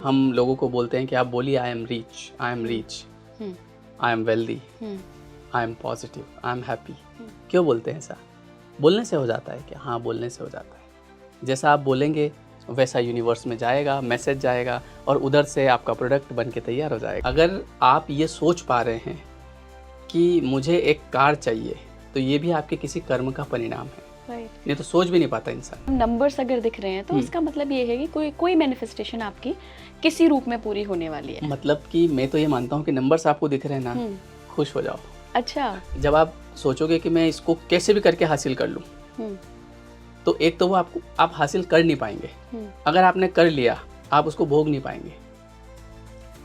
हम लोगों को बोलते हैं कि आप बोलिए आई am rich, I am rich, I am wealthy, I am positive, I am happy. क्यों बोलते हैं ऐसा? बोलने से हो जाता है क्या? हाँ, बोलने से हो जाता है। जैसा आप बोलेंगे वैसा यूनिवर्स में जाएगा, मैसेज जाएगा और उधर से आपका प्रोडक्ट बन के तैयार हो जाएगा। अगर आप ये सोच पा रहे हैं कि मुझे एक कार चाहिए, तो ये भी आपके किसी कर्म का परिणाम है। नहीं तो सोच भी नहीं पाता इंसान। नंबर्स अगर दिख रहे हैं तो इसका मतलब ये है कि कोई मैनिफेस्टेशन आपकी किसी रूप में पूरी होने वाली है। मतलब कि मैं तो ये मानता हूँ कि नंबर्स आपको दिख रहे हैं ना, खुश हो जाओ। अच्छा। जब आप सोचोगे कि मैं इसको कैसे भी करके हासिल कर लूँ, तो एक तो वो आप हासिल कर नहीं पाएंगे। अगर आपने कर लिया, आप उसको भोग नहीं पाएंगे।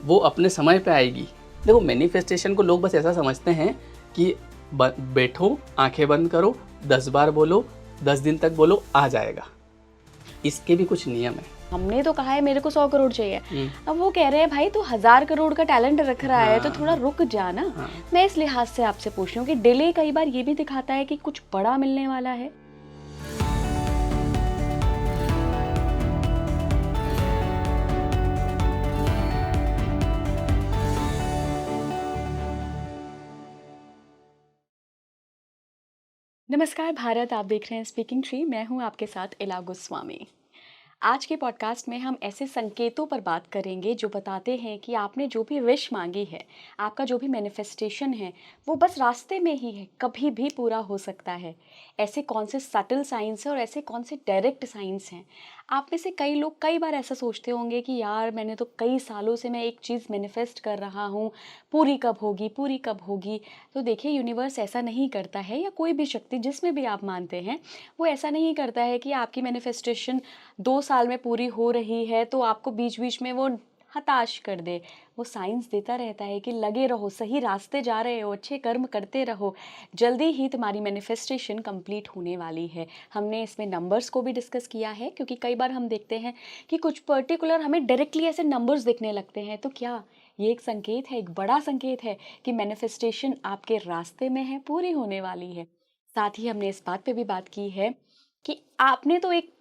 वो अपने समय पे आएगी। देखो, मैनिफेस्टेशन को लोग बस ऐसा समझते हैं कि बैठो, आंखें बंद करो, 10 बार बोलो, 10 दिन तक बोलो, आ जाएगा। इसके भी कुछ नियम है। हमने तो कहा है मेरे को 100 करोड़ चाहिए, अब वो कह रहे हैं भाई तू 1000 करोड़ का टैलेंट रख रहा है तो थोड़ा रुक जा ना। मैं इस लिहाज से आपसे पूछ रही हूँ कि डिले कई बार ये भी दिखाता है कि कुछ बड़ा मिलने वाला है। नमस्कार भारत, आप देख रहे हैं स्पीकिंग ट्री। मैं हूं आपके साथ इला गोस्वामी। आज के पॉडकास्ट में हम ऐसे संकेतों पर बात करेंगे जो बताते हैं कि आपने जो भी विश मांगी है, आपका जो भी मैनिफेस्टेशन है, वो बस रास्ते में ही है, कभी भी पूरा हो सकता है। ऐसे कौन से सटल साइंस हैं और ऐसे कौन से डायरेक्ट साइंस हैं? आप में से कई लोग कई बार ऐसा सोचते होंगे कि यार मैंने तो कई सालों से मैं एक चीज़ मैनिफेस्ट कर रहा हूँ, पूरी कब होगी, पूरी कब होगी। तो देखिए, यूनिवर्स ऐसा नहीं करता है, या कोई भी शक्ति जिसमें भी आप मानते हैं, वो ऐसा नहीं करता है कि आपकी मैनिफेस्टेशन 2 साल में पूरी हो रही है तो आपको बीच बीच में वो हताश कर दे। वो साइंस देता रहता है कि लगे रहो, सही रास्ते जा रहे हो, अच्छे कर्म करते रहो, जल्दी ही तुम्हारी मैनिफेस्टेशन कंप्लीट होने वाली है। हमने इसमें नंबर्स को भी डिस्कस किया है, क्योंकि कई बार हम देखते हैं कि कुछ पर्टिकुलर हमें डायरेक्टली ऐसे नंबर्स दिखने लगते हैं। तो क्या ये एक संकेत है, एक बड़ा संकेत है कि मैनिफेस्टेशन आपके रास्ते में है, पूरी होने वाली है? साथ ही हमने इस बात पे भी बात की है कि आपने तो एक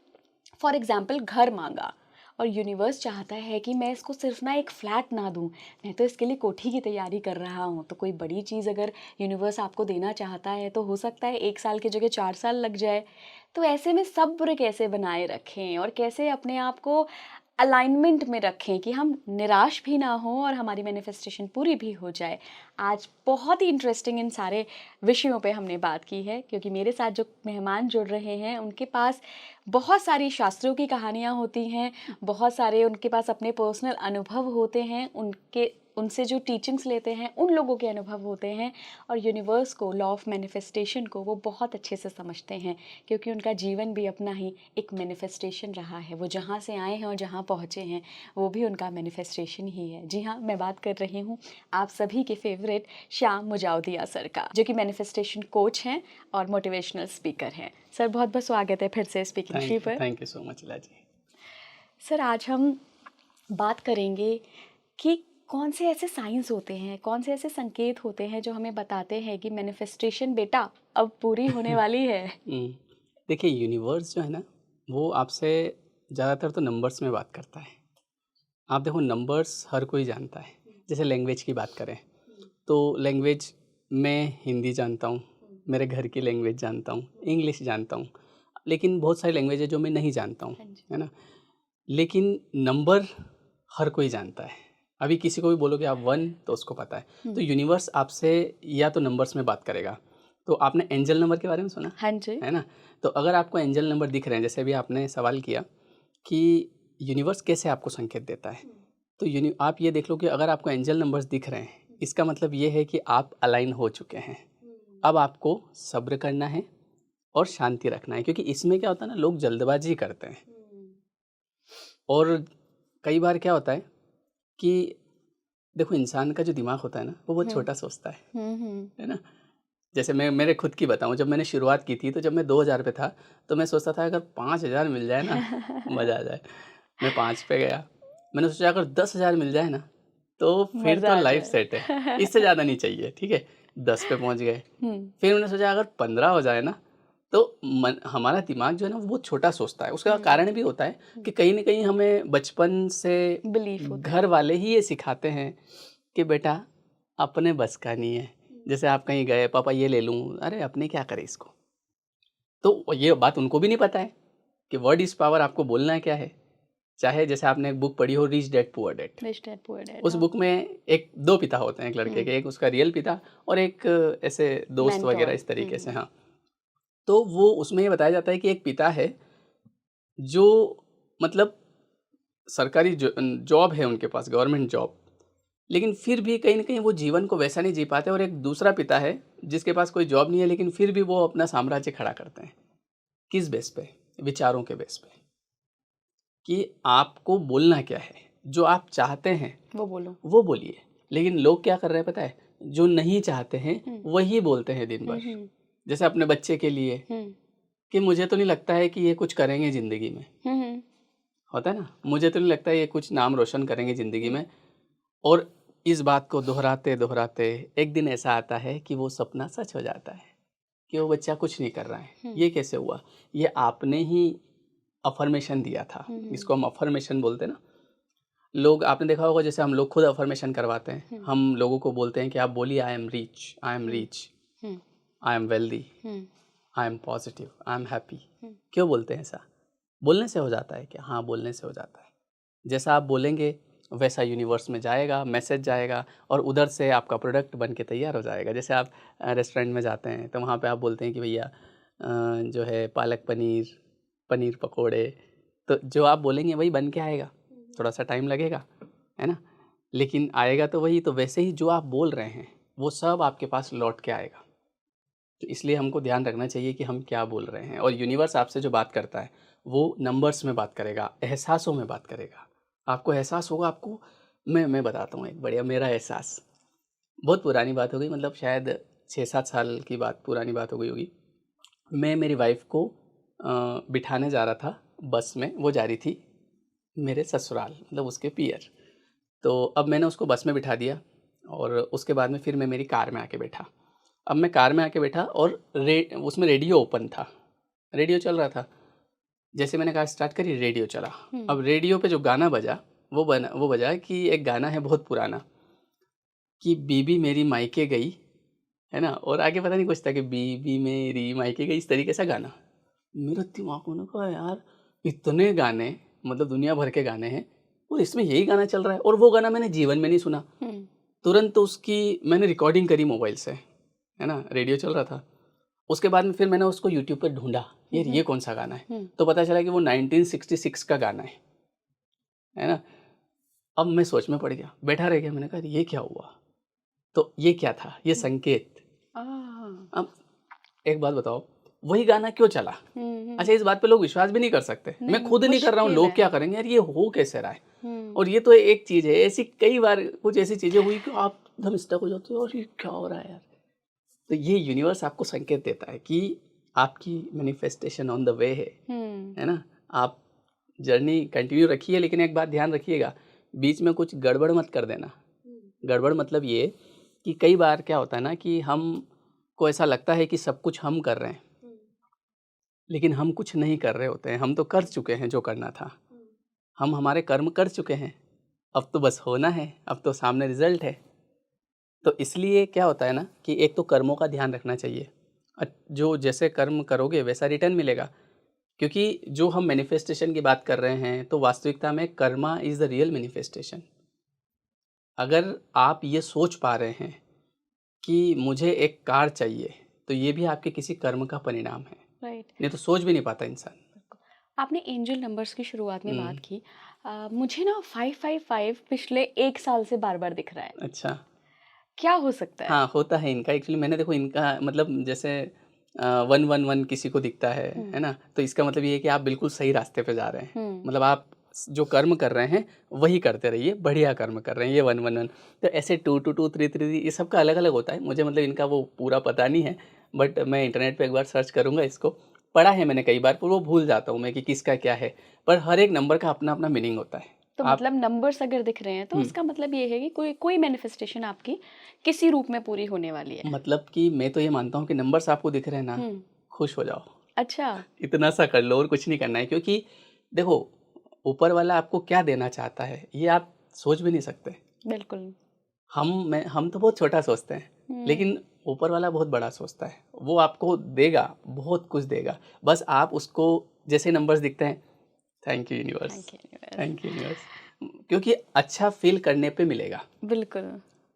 फॉर एग्जाम्पल घर मांगा और यूनिवर्स चाहता है कि मैं इसको सिर्फ ना एक फ्लैट ना दूं, मैं तो इसके लिए कोठी की तैयारी कर रहा हूं। तो कोई बड़ी चीज़ अगर यूनिवर्स आपको देना चाहता है तो हो सकता है 1 साल की जगह 4 साल लग जाए। तो ऐसे में सब्र कैसे बनाए रखें और कैसे अपने आप को अलाइनमेंट में रखें कि हम निराश भी ना हो और हमारी मैनिफेस्टेशन पूरी भी हो जाए? आज बहुत ही इंटरेस्टिंग इन सारे विषयों पे हमने बात की है, क्योंकि मेरे साथ जो मेहमान जुड़ रहे हैं उनके पास बहुत सारी शास्त्रों की कहानियाँ होती हैं, बहुत सारे उनके पास अपने पर्सनल अनुभव होते हैं, उनसे जो टीचिंग्स लेते हैं उन लोगों के अनुभव होते हैं, और यूनिवर्स को, लॉ ऑफ मैनिफेस्टेशन को वो बहुत अच्छे से समझते हैं, क्योंकि उनका जीवन भी अपना ही एक मैनिफेस्टेशन रहा है। वो जहाँ से आए हैं और जहाँ पहुँचे हैं वो भी उनका मैनिफेस्टेशन ही है। जी हाँ, मैं बात कर रही हूँ आप सभी के फेवरेट श्याम मुजावदिया सर का, जो कि मैनिफेस्टेशन कोच हैं और मोटिवेशनल स्पीकर हैं। सर, बहुत बहुत स्वागत है फिर से स्पीकिंग ट्री पर। थैंक यू सो मच इला जी। सर, आज हम बात करेंगे कि कौन से ऐसे साइंस होते हैं, कौन से ऐसे संकेत होते हैं जो हमें बताते हैं कि मैनिफेस्टेशन बेटा अब पूरी होने वाली है। देखिए, यूनिवर्स जो है ना, वो आपसे ज़्यादातर तो नंबर्स में बात करता है। आप देखो, नंबर्स हर कोई जानता है। जैसे लैंग्वेज की बात करें तो लैंग्वेज, मैं हिंदी जानता हूँ, मेरे घर की लैंग्वेज जानता हूँ, इंग्लिश जानता हूँ, लेकिन बहुत सारी लैंग्वेज है जो मैं नहीं जानता हूँ, है ना। लेकिन नंबर हर कोई जानता है। अभी किसी को भी बोलोगे आप 1, तो उसको पता है। तो यूनिवर्स आपसे या तो नंबर्स में बात करेगा। तो आपने एंजल नंबर के बारे में सुना? हाँ जी। है ना। तो अगर आपको एंजल नंबर दिख रहे हैं, जैसे अभी आपने सवाल किया कि यूनिवर्स कैसे आपको संकेत देता है, तो आप ये देख लो कि अगर आपको एंजल नंबर्स दिख रहे हैं, इसका मतलब ये है कि आप अलाइन हो चुके हैं। अब आपको सब्र करना है और शांति रखना है, क्योंकि इसमें क्या होता है ना, लोग जल्दबाजी करते हैं। और कई बार क्या होता है कि देखो, इंसान का जो दिमाग होता है ना, वो बहुत छोटा सोचता है ना। जैसे मैं मेरे खुद की बताऊं, जब मैंने शुरुआत की थी तो जब मैं 2000 पे था तो मैं सोचता था अगर 5000 मिल जाए ना मज़ा आ जाए। मैं 5 पे गया, मैंने सोचा अगर 10,000 मिल जाए ना तो फिर मजा तो आ लाइफ जाए। सेट है, इससे ज़्यादा नहीं चाहिए। ठीक है, 10 पे पहुंच गए। फिर मैंने सोचा अगर 15 हो जाए ना तो हमारा दिमाग जो है ना वो बहुत छोटा सोचता है। उसका कारण भी होता है कि कहीं ना कहीं हमें बचपन से बिलीफ होता है। घर वाले ही ये सिखाते हैं कि बेटा अपने बस का नहीं है। जैसे आप कहीं गए, पापा ये ले लूँ, अरे अपने क्या करे इसको। तो ये बात उनको भी नहीं पता है कि वर्ड इज पावर, आपको बोलना क्या है। चाहे जैसे आपने एक बुक पढ़ी हो, rich dad poor dad, rich dad poor dad, उस हाँ। बुक में एक दो पिता होते हैं एक लड़के के, एक उसका रियल पिता और एक ऐसे दोस्त मेंटोर। वगैरह इस तरीके से। हाँ, तो वो उसमें ये बताया जाता है कि एक पिता है जो मतलब सरकारी जॉब है उनके पास, गवर्नमेंट जॉब, लेकिन फिर भी कहीं ना कहीं वो जीवन को वैसा नहीं जी पाते। और एक दूसरा पिता है जिसके पास कोई जॉब नहीं है, लेकिन फिर भी वो अपना साम्राज्य खड़ा करते हैं। किस बेस पे? विचारों के बेस पे, कि आपको बोलना क्या है, जो आप चाहते हैं वो बोलो, वो बोलिए। लेकिन लोग क्या कर रहे हैं पता है, जो नहीं चाहते हैं वही बोलते हैं दिन भर। जैसे अपने बच्चे के लिए कि मुझे तो नहीं लगता है कि ये कुछ करेंगे ज़िंदगी में, होता है ना, मुझे तो नहीं लगता है ये कुछ नाम रोशन करेंगे ज़िंदगी में। और इस बात को दोहराते दोहराते एक दिन ऐसा आता है कि वो सपना सच हो जाता है कि वो बच्चा कुछ नहीं कर रहा है। ये कैसे हुआ? ये आपने ही अफर्मेशन दिया था। इसको हम अफर्मेशन बोलते हैं ना। लोग, आपने देखा होगा, जैसे हम लोग खुद अफर्मेशन करवाते हैं, हम लोगों को बोलते हैं कि आप बोलिए आई am rich, I am rich, I am wealthy, I am positive, I am happy. क्यों बोलते हैं ऐसा? बोलने से हो जाता है क्या? हाँ, बोलने से हो जाता है। जैसा आप बोलेंगे वैसा यूनिवर्स में जाएगा, मैसेज जाएगा और उधर से आपका प्रोडक्ट बन के तैयार हो जाएगा। जैसे आप रेस्टोरेंट में जाते हैं तो वहाँ पे आप बोलते हैं कि भैया जो है पालक पनीर, पनीर पकोड़े, तो जो आप बोलेंगे वही बन के आएगा। थोड़ा सा टाइम लगेगा, है ना, लेकिन आएगा तो वही। तो वैसे ही जो आप बोल रहे हैं वो सब आपके पास लौट के आएगा। तो इसलिए हमको ध्यान रखना चाहिए कि हम क्या बोल रहे हैं। और यूनिवर्स आपसे जो बात करता है वो नंबर्स में बात करेगा, एहसासों में बात करेगा। आपको एहसास होगा। आपको मैं बताता हूँ एक बढ़िया मेरा एहसास। बहुत पुरानी बात हो गई, मतलब शायद 6-7 साल की बात, पुरानी बात हो गई होगी। मैं मेरी वाइफ को बिठाने जा रहा था बस में। वो जा रही थी मेरे ससुराल, मतलब उसके पियर। तो अब मैंने उसको बस में बिठा दिया और उसके बाद में फिर मैं मेरी कार में आके बैठा। अब मैं कार में आके बैठा और उसमें रेडियो ओपन था, रेडियो चल रहा था। जैसे मैंने कहा स्टार्ट करी, रेडियो चला। अब रेडियो पे जो गाना बजा वो बजा कि एक गाना है बहुत पुराना कि बीबी मेरी मायके गई, है ना, और आगे पता नहीं कुछ था कि बीबी मेरी मायके गई, इस तरीके से गाना। मेरे दिमाग में कहा यार इतने गाने, मतलब दुनिया भर के गाने हैं और इसमें यही गाना चल रहा है। और वो गाना मैंने जीवन में नहीं सुना। तुरंत तो उसकी मैंने रिकॉर्डिंग करी मोबाइल से, है ना, रेडियो चल रहा था। उसके बाद में फिर मैंने उसको यूट्यूब पर ढूंढा, ये कौन सा गाना है। तो पता चला कि वो 1966 का गाना है ना। अब मैं सोच में पड़ गया, बैठा रह गया। मैंने कहा ये क्या हुआ? तो ये क्या था? ये संकेत। अब एक बात बताओ, वही गाना क्यों चला? अच्छा, इस बात पे लोग विश्वास भी नहीं कर सकते। मैं खुद नहीं कर रहा हूँ, लोग क्या करेंगे, यार ये हो कैसे रहा है। और ये तो एक चीज़ है, ऐसी कई बार कुछ ऐसी चीज़ें हुई कि आप एकदम स्टक हो जाते हो और ये क्या हो रहा है यार। तो ये यूनिवर्स आपको संकेत देता है कि आपकी मैनिफेस्टेशन ऑन द वे है ना। आप जर्नी कंटिन्यू रखिए, लेकिन एक बात ध्यान रखिएगा, बीच में कुछ गड़बड़ मत कर देना। गड़बड़ मतलब ये कि कई बार क्या होता है ना कि हम को ऐसा लगता है कि सब कुछ हम कर रहे हैं, लेकिन हम कुछ नहीं कर रहे होते हैं। हम तो कर चुके हैं जो करना था। हम हमारे कर्म कर चुके हैं, अब तो बस होना है, अब तो सामने रिजल्ट है। तो इसलिए क्या होता है ना कि एक तो कर्मों का ध्यान रखना चाहिए। जो जैसे कर्म करोगे वैसा रिटर्न मिलेगा। क्योंकि जो हम मैनिफेस्टेशन की बात कर रहे हैं तो वास्तविकता में Karma is the real manifestation. अगर आप ये सोच पा रहे हैं कि मुझे एक कार चाहिए, तो ये भी आपके किसी कर्म का परिणाम है। राइट। नहीं तो सोच भी नहीं पाता इंसान। आपने एंजल नंबर्स की शुरुआत में बात की। मुझे ना 555 पिछले 1 साल से बार-बार दिख रहा है। अच्छा, क्या हो सकता है? हाँ, होता है इनका। एक्चुअली मैंने देखो इनका मतलब जैसे 111 किसी को दिखता है ना, तो इसका मतलब ये है कि आप बिल्कुल सही रास्ते पे जा रहे हैं। मतलब आप जो कर्म कर रहे हैं वही करते रहिए, बढ़िया कर्म कर रहे हैं। ये 111, तो ऐसे 222 333 ये सब का अलग अलग होता है। मुझे मतलब इनका वो पूरा पता नहीं है, बट मैं इंटरनेट पे एक बार सर्च करूँगा। इसको पढ़ा है मैंने कई बार, पर वो भूल जाता हूँ मैं कि किसका क्या है। पर हर एक नंबर का अपना अपना मीनिंग होता है। तो मतलब नंबर्स अगर दिख रहे हैं तो इसका मतलब ये है कि कोई मैनिफेस्टेशन आपकी किसी रूप में पूरी होने वाली है। मतलब कि मैं तो ये मानता हूँ कि नंबर्स आपको दिख रहे हैं ना, खुश हो जाओ। अच्छा। इतना सा कर लो और कुछ नहीं करना है, क्योंकि देखो ऊपर वाला आपको क्या देना चाहता है ये आप सोच भी नहीं सकते। बिल्कुल। हम तो बहुत छोटा सोचते हैं, हुँ। लेकिन ऊपर वाला बहुत बड़ा सोचता है। वो आपको देगा, बहुत कुछ देगा। बस आप उसको जैसे नंबर्स दिखते हैं, thank you universe, thank you universe. Thank you universe, क्योंकि अच्छा फ़ील करने पे मिलेगा। बिल्कुल।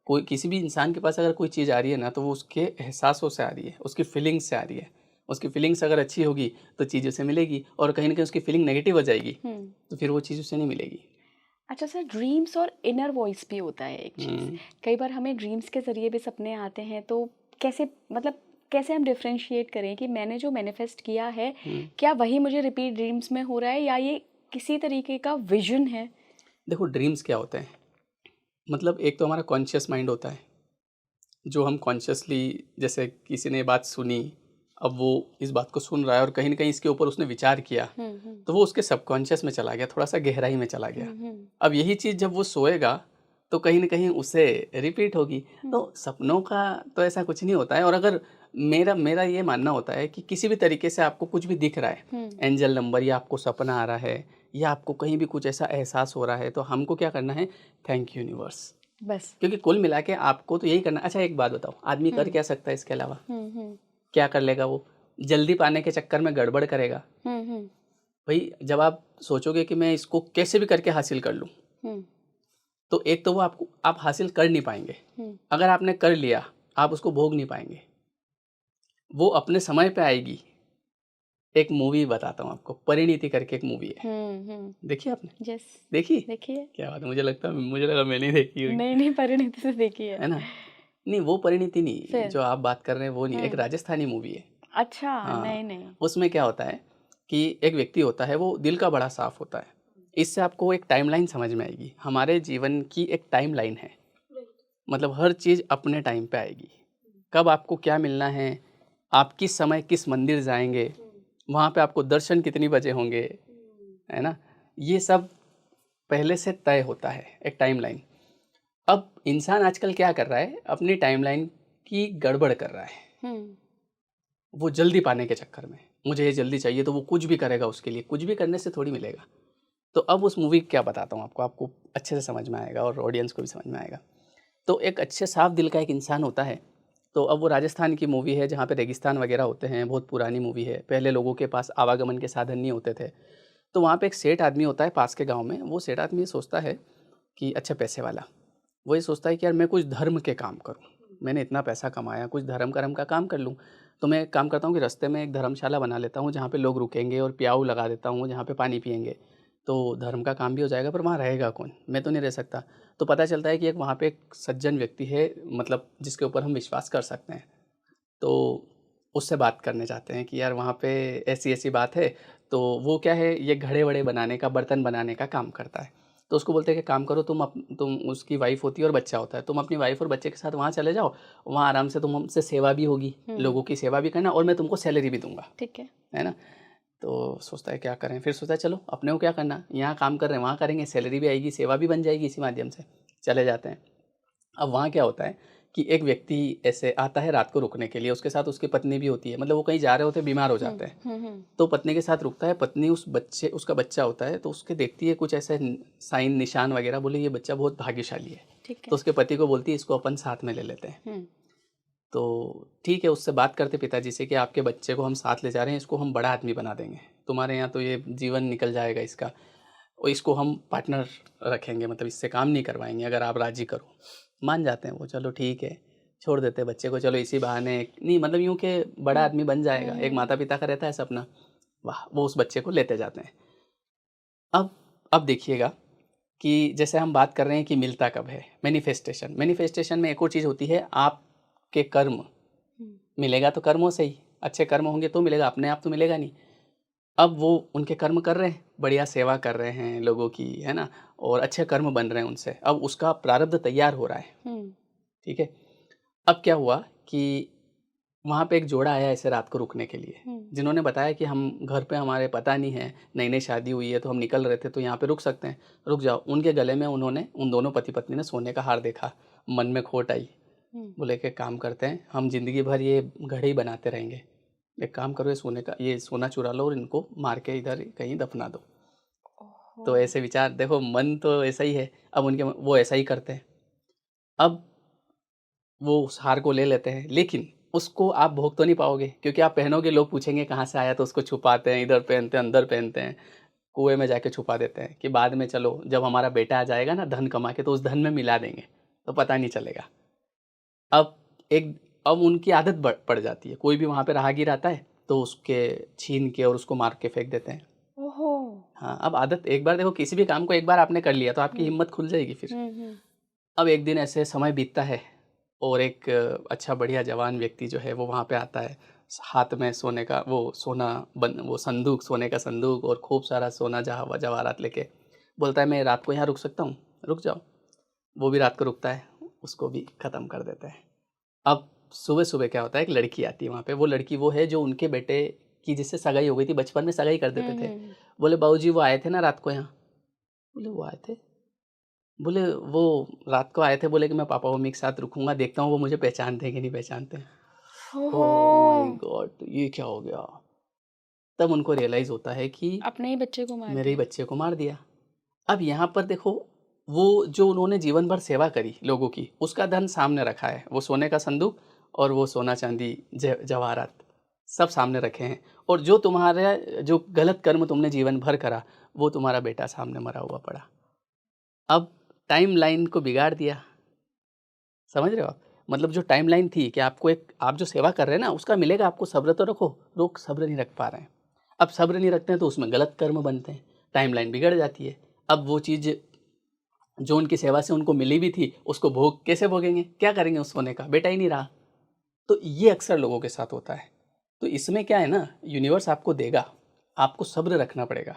कोई किसी भी इंसान के पास अगर कोई चीज़ आ रही है ना, तो वो उसके एहसासों से आ रही है, उसकी फीलिंग्स से आ रही है। उसकी फीलिंग्स अगर अच्छी होगी, तो चीज़ उसे मिलेगी, और कहीं न कहीं उसकी फीलिंग नेगेटिव हो जाएगी, हुँ। तो फिर वो चीज़ उसे नहीं मिलेगी। अच्छा सर, ड्रीम्स और इनर वॉइस भी होता है एक चीज़। हुँ। कई बार हमें ड्रीम्स के ज़रिए भी सपने आते हैं, तो कैसे, मतलब कैसे हम डिफरेंशिएट करें कि मैंने जो मैनिफेस्ट किया है, हुँ। क्या वही मुझे रिपीट ड्रीम्स में हो रहा है, या ये किसी तरीके का विज़न है? देखो ड्रीम्स क्या होते हैं, मतलब एक तो हमारा कॉन्शियस माइंड होता है, जो हम कॉन्शियसली, जैसे किसी ने ये बात सुनी, अब वो इस बात को सुन रहा है और कहीं न कहीं इसके ऊपर उसने विचार किया, हुँ, हुँ। तो वो उसके सबकॉन्शियस में चला गया, थोड़ा-सा गहराई में चला गया। हुँ, हुँ। अब यही चीज़ जब वो सोएगा, तो कहीं न कहीं उसे रिपीट होगी। हुँ, तो सपनों का तो ऐसा कुछ नहीं होता है, और अगर मेरा मेरा ये मानना होता है कि किसी भी तरीके से आपको कुछ भी दिख रहा है, हुँ। एंजल नंबर, या आपको सपना आ रहा है, या आपको कहीं भी कुछ ऐसा एहसास हो रहा है, तो हमको क्या करना है, थैंक यू यूनिवर्स। बस। क्योंकि कुल मिला के आपको तो यही करना। अच्छा एक बात बताओ, आदमी कर हुँ। क्या सकता है इसके अलावा? हुँ, हुँ। क्या कर लेगा वो? जल्दी पाने के चक्कर में गड़बड़ करेगा। हुँ, हुँ। भई जब आप सोचोगे कि मैं इसको कैसे भी करके हासिल कर लूँ, हुँ, तो एक तो वो आप हासिल कर नहीं पाएँगे। हुँ। अगर आपने कर लिया, आप उसको भोग नहीं पाएँगे। वो अपने समय पे आएगी। एक मूवी बताता हूँ आपको, परिणीति करके एक मूवी है। हुँ, हुँ। देखी आपने? यस। देखी? देखिए। क्या बात है, मुझे लगा मैंने ही देखी होगी। नहीं, नहीं, परिणीति से देखी है। है ना? नहीं वो परिणीति नहीं, फिर? जो आप बात कर रहे हैं वो नहीं, एक हुँ। राजस्थानी मूवी है। अच्छा, हाँ, नहीं, नहीं। उसमें क्या होता है कि एक व्यक्ति होता है, वो दिल का बड़ा साफ़ होता है। इससे आपको एक टाइमलाइन समझ में आएगी। हमारे जीवन की एक टाइमलाइन है। मतलब हर चीज़ अपने टाइम पे आएगी। कब आपको क्या मिलना है, आप किस समय किस मंदिर जाएँगे, वहाँ पे आपको दर्शन कितनी बजे होंगे, है ना? ये सब पहले से तय होता है, एक टाइमलाइन। अब इंसान आजकल क्या कर रहा है, अपनी टाइमलाइन की गड़बड़ कर रहा है। हुँ। वो जल्दी पाने के चक्कर में, मुझे ये जल्दी चाहिए, तो वो कुछ भी करेगा उसके लिए, कुछ भी करने से थोड़ी मिलेगा। तो अब उस मूवी क्या बताता हूँ आपको, आपको अच्छे से समझ में आएगा और ऑडियंस को भी समझ में आएगा। तो एक अच्छे साफ दिल का एक इंसान होता है, तो अब वो राजस्थान की मूवी है जहाँ पे रेगिस्तान वगैरह होते हैं, बहुत पुरानी मूवी है, पहले लोगों के पास आवागमन के साधन नहीं होते थे। तो वहाँ पे एक सेठ आदमी होता है पास के गाँव में, वो सेठ आदमी ये सोचता है कि अच्छा पैसे वाला, वो ये सोचता है कि यार मैं कुछ धर्म के काम करूँ, मैंने इतना पैसा कमाया, कुछ धर्म कर्म का काम कर लूँ। तो मैं एक काम करता हूँ कि रास्ते में एक धर्मशाला बना लेता हूँ जहाँ पे लोग रुकेंगे, और प्याऊ लगा देता हूँ जहाँ पे पानी पिएँगे। तो धर्म का काम भी हो जाएगा, पर वहाँ रहेगा कौन? मैं तो नहीं रह सकता। तो पता चलता है कि एक वहाँ पे एक सज्जन व्यक्ति है, मतलब जिसके ऊपर हम विश्वास कर सकते हैं। तो उससे बात करने जाते हैं कि यार वहाँ पे ऐसी-ऐसी बात है। तो वो क्या है, ये घड़े-वड़े बनाने का, बर्तन बनाने का काम करता है। तो उसको बोलते हैं कि काम करो, तुम, उसकी वाइफ़ होती है और बच्चा होता है। तुम अपनी वाइफ़ और बच्चे के साथ वहाँ चले जाओ, वहाँ आराम से तुम हमसे सेवा भी होगी, हुँ। लोगों की सेवा भी करना, और मैं तुमको सैलरी भी दूँगा। ठीक है। है ना? तो सोचता है क्या करें? फिर सोचता है चलो अपने को क्या करना, यहाँ काम कर रहे हैं, वहाँ करेंगे, सैलरी भी आएगी, सेवा भी बन जाएगी इसी माध्यम से। चले जाते हैं। अब वहाँ क्या होता है कि एक व्यक्ति ऐसे आता है रात को रुकने के लिए, उसके साथ उसकी पत्नी भी होती है, मतलब वो कहीं जा रहे होते हैं, बीमार हो हुँ, जाते हैं। हुँ, हुँ। तो पत्नी के साथ रुकता है, पत्नी उसका बच्चा होता है, तो उसके देखती है कुछ ऐसे साइन निशान वगैरह, बोले ये बच्चा बहुत भाग्यशाली है। ठीक तो है। उसके पति को बोलती है इसको अपन साथ में ले लेते हैं। हुँ, तो ठीक है, उससे बात करते पिताजी से कि आपके बच्चे को हम साथ ले जा रहे हैं, इसको हम बड़ा आदमी बना देंगे। तुम्हारे यहाँ तो ये जीवन निकल जाएगा इसका, और इसको हम पार्टनर रखेंगे, मतलब इससे काम नहीं करवाएँगे अगर आप राज़ी करो। मान जाते हैं वो, चलो ठीक है, छोड़ देते हैं बच्चे को, चलो इसी बहाने नहीं, मतलब यूँ कि बड़ा हुँ, आदमी बन जाएगा, हुँ, एक हुँ। माता-पिता का रहता है सपना। वाह! वो उस बच्चे को लेते जाते हैं। अब देखिएगा कि जैसे हम बात कर रहे हैं कि मिलता कब है, मैनिफेस्टेशन में एक और चीज़ होती है, आपके कर्म। हुँ, मिलेगा तो कर्मों से ही, अच्छे कर्म होंगे तो मिलेगा, अपने आप तो मिलेगा नहीं। अब वो उनके कर्म कर रहे हैं, बढ़िया सेवा कर रहे हैं लोगों की, है ना? और अच्छे कर्म बन रहे हैं उनसे, अब उसका प्रारब्ध तैयार हो रहा है, हुँ, ठीक है? अब क्या हुआ कि वहाँ पे एक जोड़ा आया ऐसे रात को रुकने के लिए, हुँ, जिन्होंने बताया कि हम घर पे हमारे पता नहीं है, नई-नई शादी हुई है तो हम निकल रहे थे, तो यहाँ पे रुक सकते हैं, रुक जाओ। उनके गले में उन्होंने, उन दोनों पति-पत्नी ने सोने का हार देखा, मन में खोट आई। हुँ, बोले कि काम करते हैं, हम ज़िंदगी भर ये घड़े ही बनाते रहेंगे, एक काम करो, ये सोना चुरा लो और इनको मार के इधर कहीं दफना दो। तो ओहो! ऐसे विचार, देखो मन तो ऐसा ही है, अब वो ऐसा ही करते हैं। अब वो उस हार को ले लेते हैं, लेकिन उसको आप भोग तो नहीं पाओगे, क्योंकि आप पहनोगे, लोग पूछेंगे कहाँ से आया, तो उसको छुपाते हैं, इधर पहनते हैं, अंदर पहनते हैं, कुएँ में जाके छुपा देते हैं कि बाद में चलो जब हमारा बेटा आ जाएगा ना धन कमा के, तो उस धन में मिला देंगे, तो पता नहीं चलेगा। अब एक अब उनकी आदत पड़ जाती है, कोई भी वहाँ पे राहगीर आता है तो उसके छीन के और उसको मार के फेंक देते हैं। ओहो! हाँ, अब आदत एक बार, देखो किसी भी काम को एक बार आपने कर लिया तो आपकी हुँ। हिम्मत खुल जाएगी फिर। हुँ। अब एक दिन ऐसे समय बीतता है और एक अच्छा बढ़िया जवान व्यक्ति जो है वो वहाँ पे आता है। हाथ में सोने का वो संदूक, सोने का संदूक और खूब सारा सोना जवाहरात लेके बोलता है, मैं रात को यहाँ रुक सकता हूँ? रुक जाओ। वो भी रात को रुकता है, उसको भी ख़त्म कर देता है। अब सुबह-सुबह क्या होता है, एक लड़की आती है वहाँ पे। वो लड़की वो है जो उनके बेटे की जिससे सगाई हो गई थी, बचपन में सगाई कर देते थे। हुँ। बोले, बाबूजी वो आए थे ना रात को यहाँ? बोले, वो आए थे? बोले, वो रात को आए थे, बोले कि मैं पापा मम्मी के साथ रुकूँगा, देखता हूँ वो मुझे पहचानते हैं कि नहीं पहचानते हैं। ओहो! Oh my God! ये क्या हो गया? तब उनको रियलाइज़ होता है कि अपने ही बच्चे को मार मेरे ही दिया। बच्चे को मार दिया। अब यहाँ पर देखो, वो जो उन्होंने जीवन भर सेवा करी लोगों की, उसका धन सामने रखा है। वो सोने का संदूक और वो सोना-चांदी, जवाहरात सब सामने रखे हैं, और जो गलत कर्म तुमने जीवन भर करा, वो तुम्हारा बेटा सामने मरा हुआ पड़ा। अब टाइमलाइन को बिगाड़ दिया। समझ रहे हो आप? मतलब जो टाइमलाइन थी कि आप जो सेवा कर रहे हैं ना, उसका मिलेगा आपको, सब्र तो रखो, लोग सब्र नहीं रख पा रहे हैं। अब सब्र नहीं रखते हैं तो उसमें गलत कर्म बनते हैं, टाइमलाइन बिगड़ जाती है। अब वो चीज़ जो उनकी सेवा से उनको मिली भी थी, उसको भोग कैसे भोगेंगे? क्या करेंगे उस सोने का? बेटा ही नहीं रहा। तो ये अक्सर लोगों के साथ होता है। तो इसमें क्या है ना, यूनिवर्स आपको देगा, आपको सब्र रखना पड़ेगा,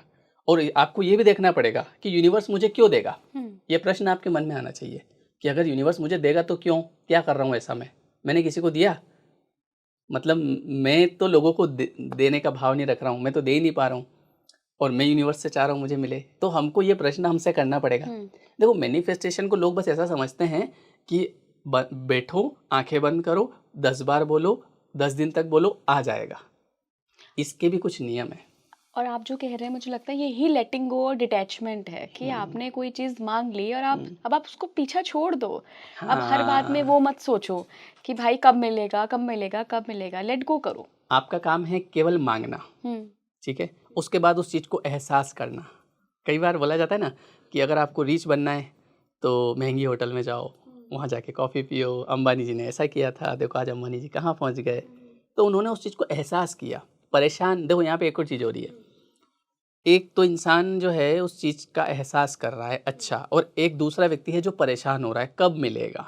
और आपको ये भी देखना पड़ेगा कि यूनिवर्स मुझे क्यों देगा? हुँ। ये प्रश्न आपके मन में आना चाहिए कि अगर यूनिवर्स मुझे देगा तो क्यों? क्या कर रहा हूँ ऐसा मैं? मैंने किसी को दिया? मतलब मैं तो लोगों को देने का भाव नहीं रख रहा हूँ, मैं तो दे ही नहीं पा रहा हूँ, और मैं यूनिवर्स से चाह रहा हूँ मुझे मिले। तो हमको ये प्रश्न हमसे करना पड़ेगा। हुँ। देखो, मैनिफेस्टेशन को लोग बस ऐसा समझते हैं कि बैठो, आंखें बंद करो, 10 बार बोलो, 10 दिन तक बोलो, आ जाएगा। इसके भी कुछ नियम है। और आप जो कह रहे हैं मुझे लगता है यही लेटिंग गो और डिटैचमेंट है कि हम्म, आपने कोई चीज़ माँग ली और हम्म, अब आप उसको पीछा छोड़ दो। अब हर बात में हाँ, वो मत सोचो कि भाई कब मिलेगा, कब मिलेगा, कब मिलेगा, लेट गो करो। आपका काम है केवल मांगना, हुँ। ठीक है? उसके बाद उस चीज़ को एहसास करना। कई बार बोला जाता है ना कि अगर आपको रिच बनना है तो महंगी होटल में जाओ, वहाँ जाके कॉफ़ी पियो। अंबानी जी ने ऐसा किया था, देखो आज अंबानी जी कहाँ पहुँच गए। तो उन्होंने उस चीज़ को एहसास किया। परेशान, देखो यहाँ पे एक और चीज़ हो रही है। एक तो इंसान जो है उस चीज़ का एहसास कर रहा है, अच्छा, और एक दूसरा व्यक्ति है जो परेशान हो रहा है, कब मिलेगा,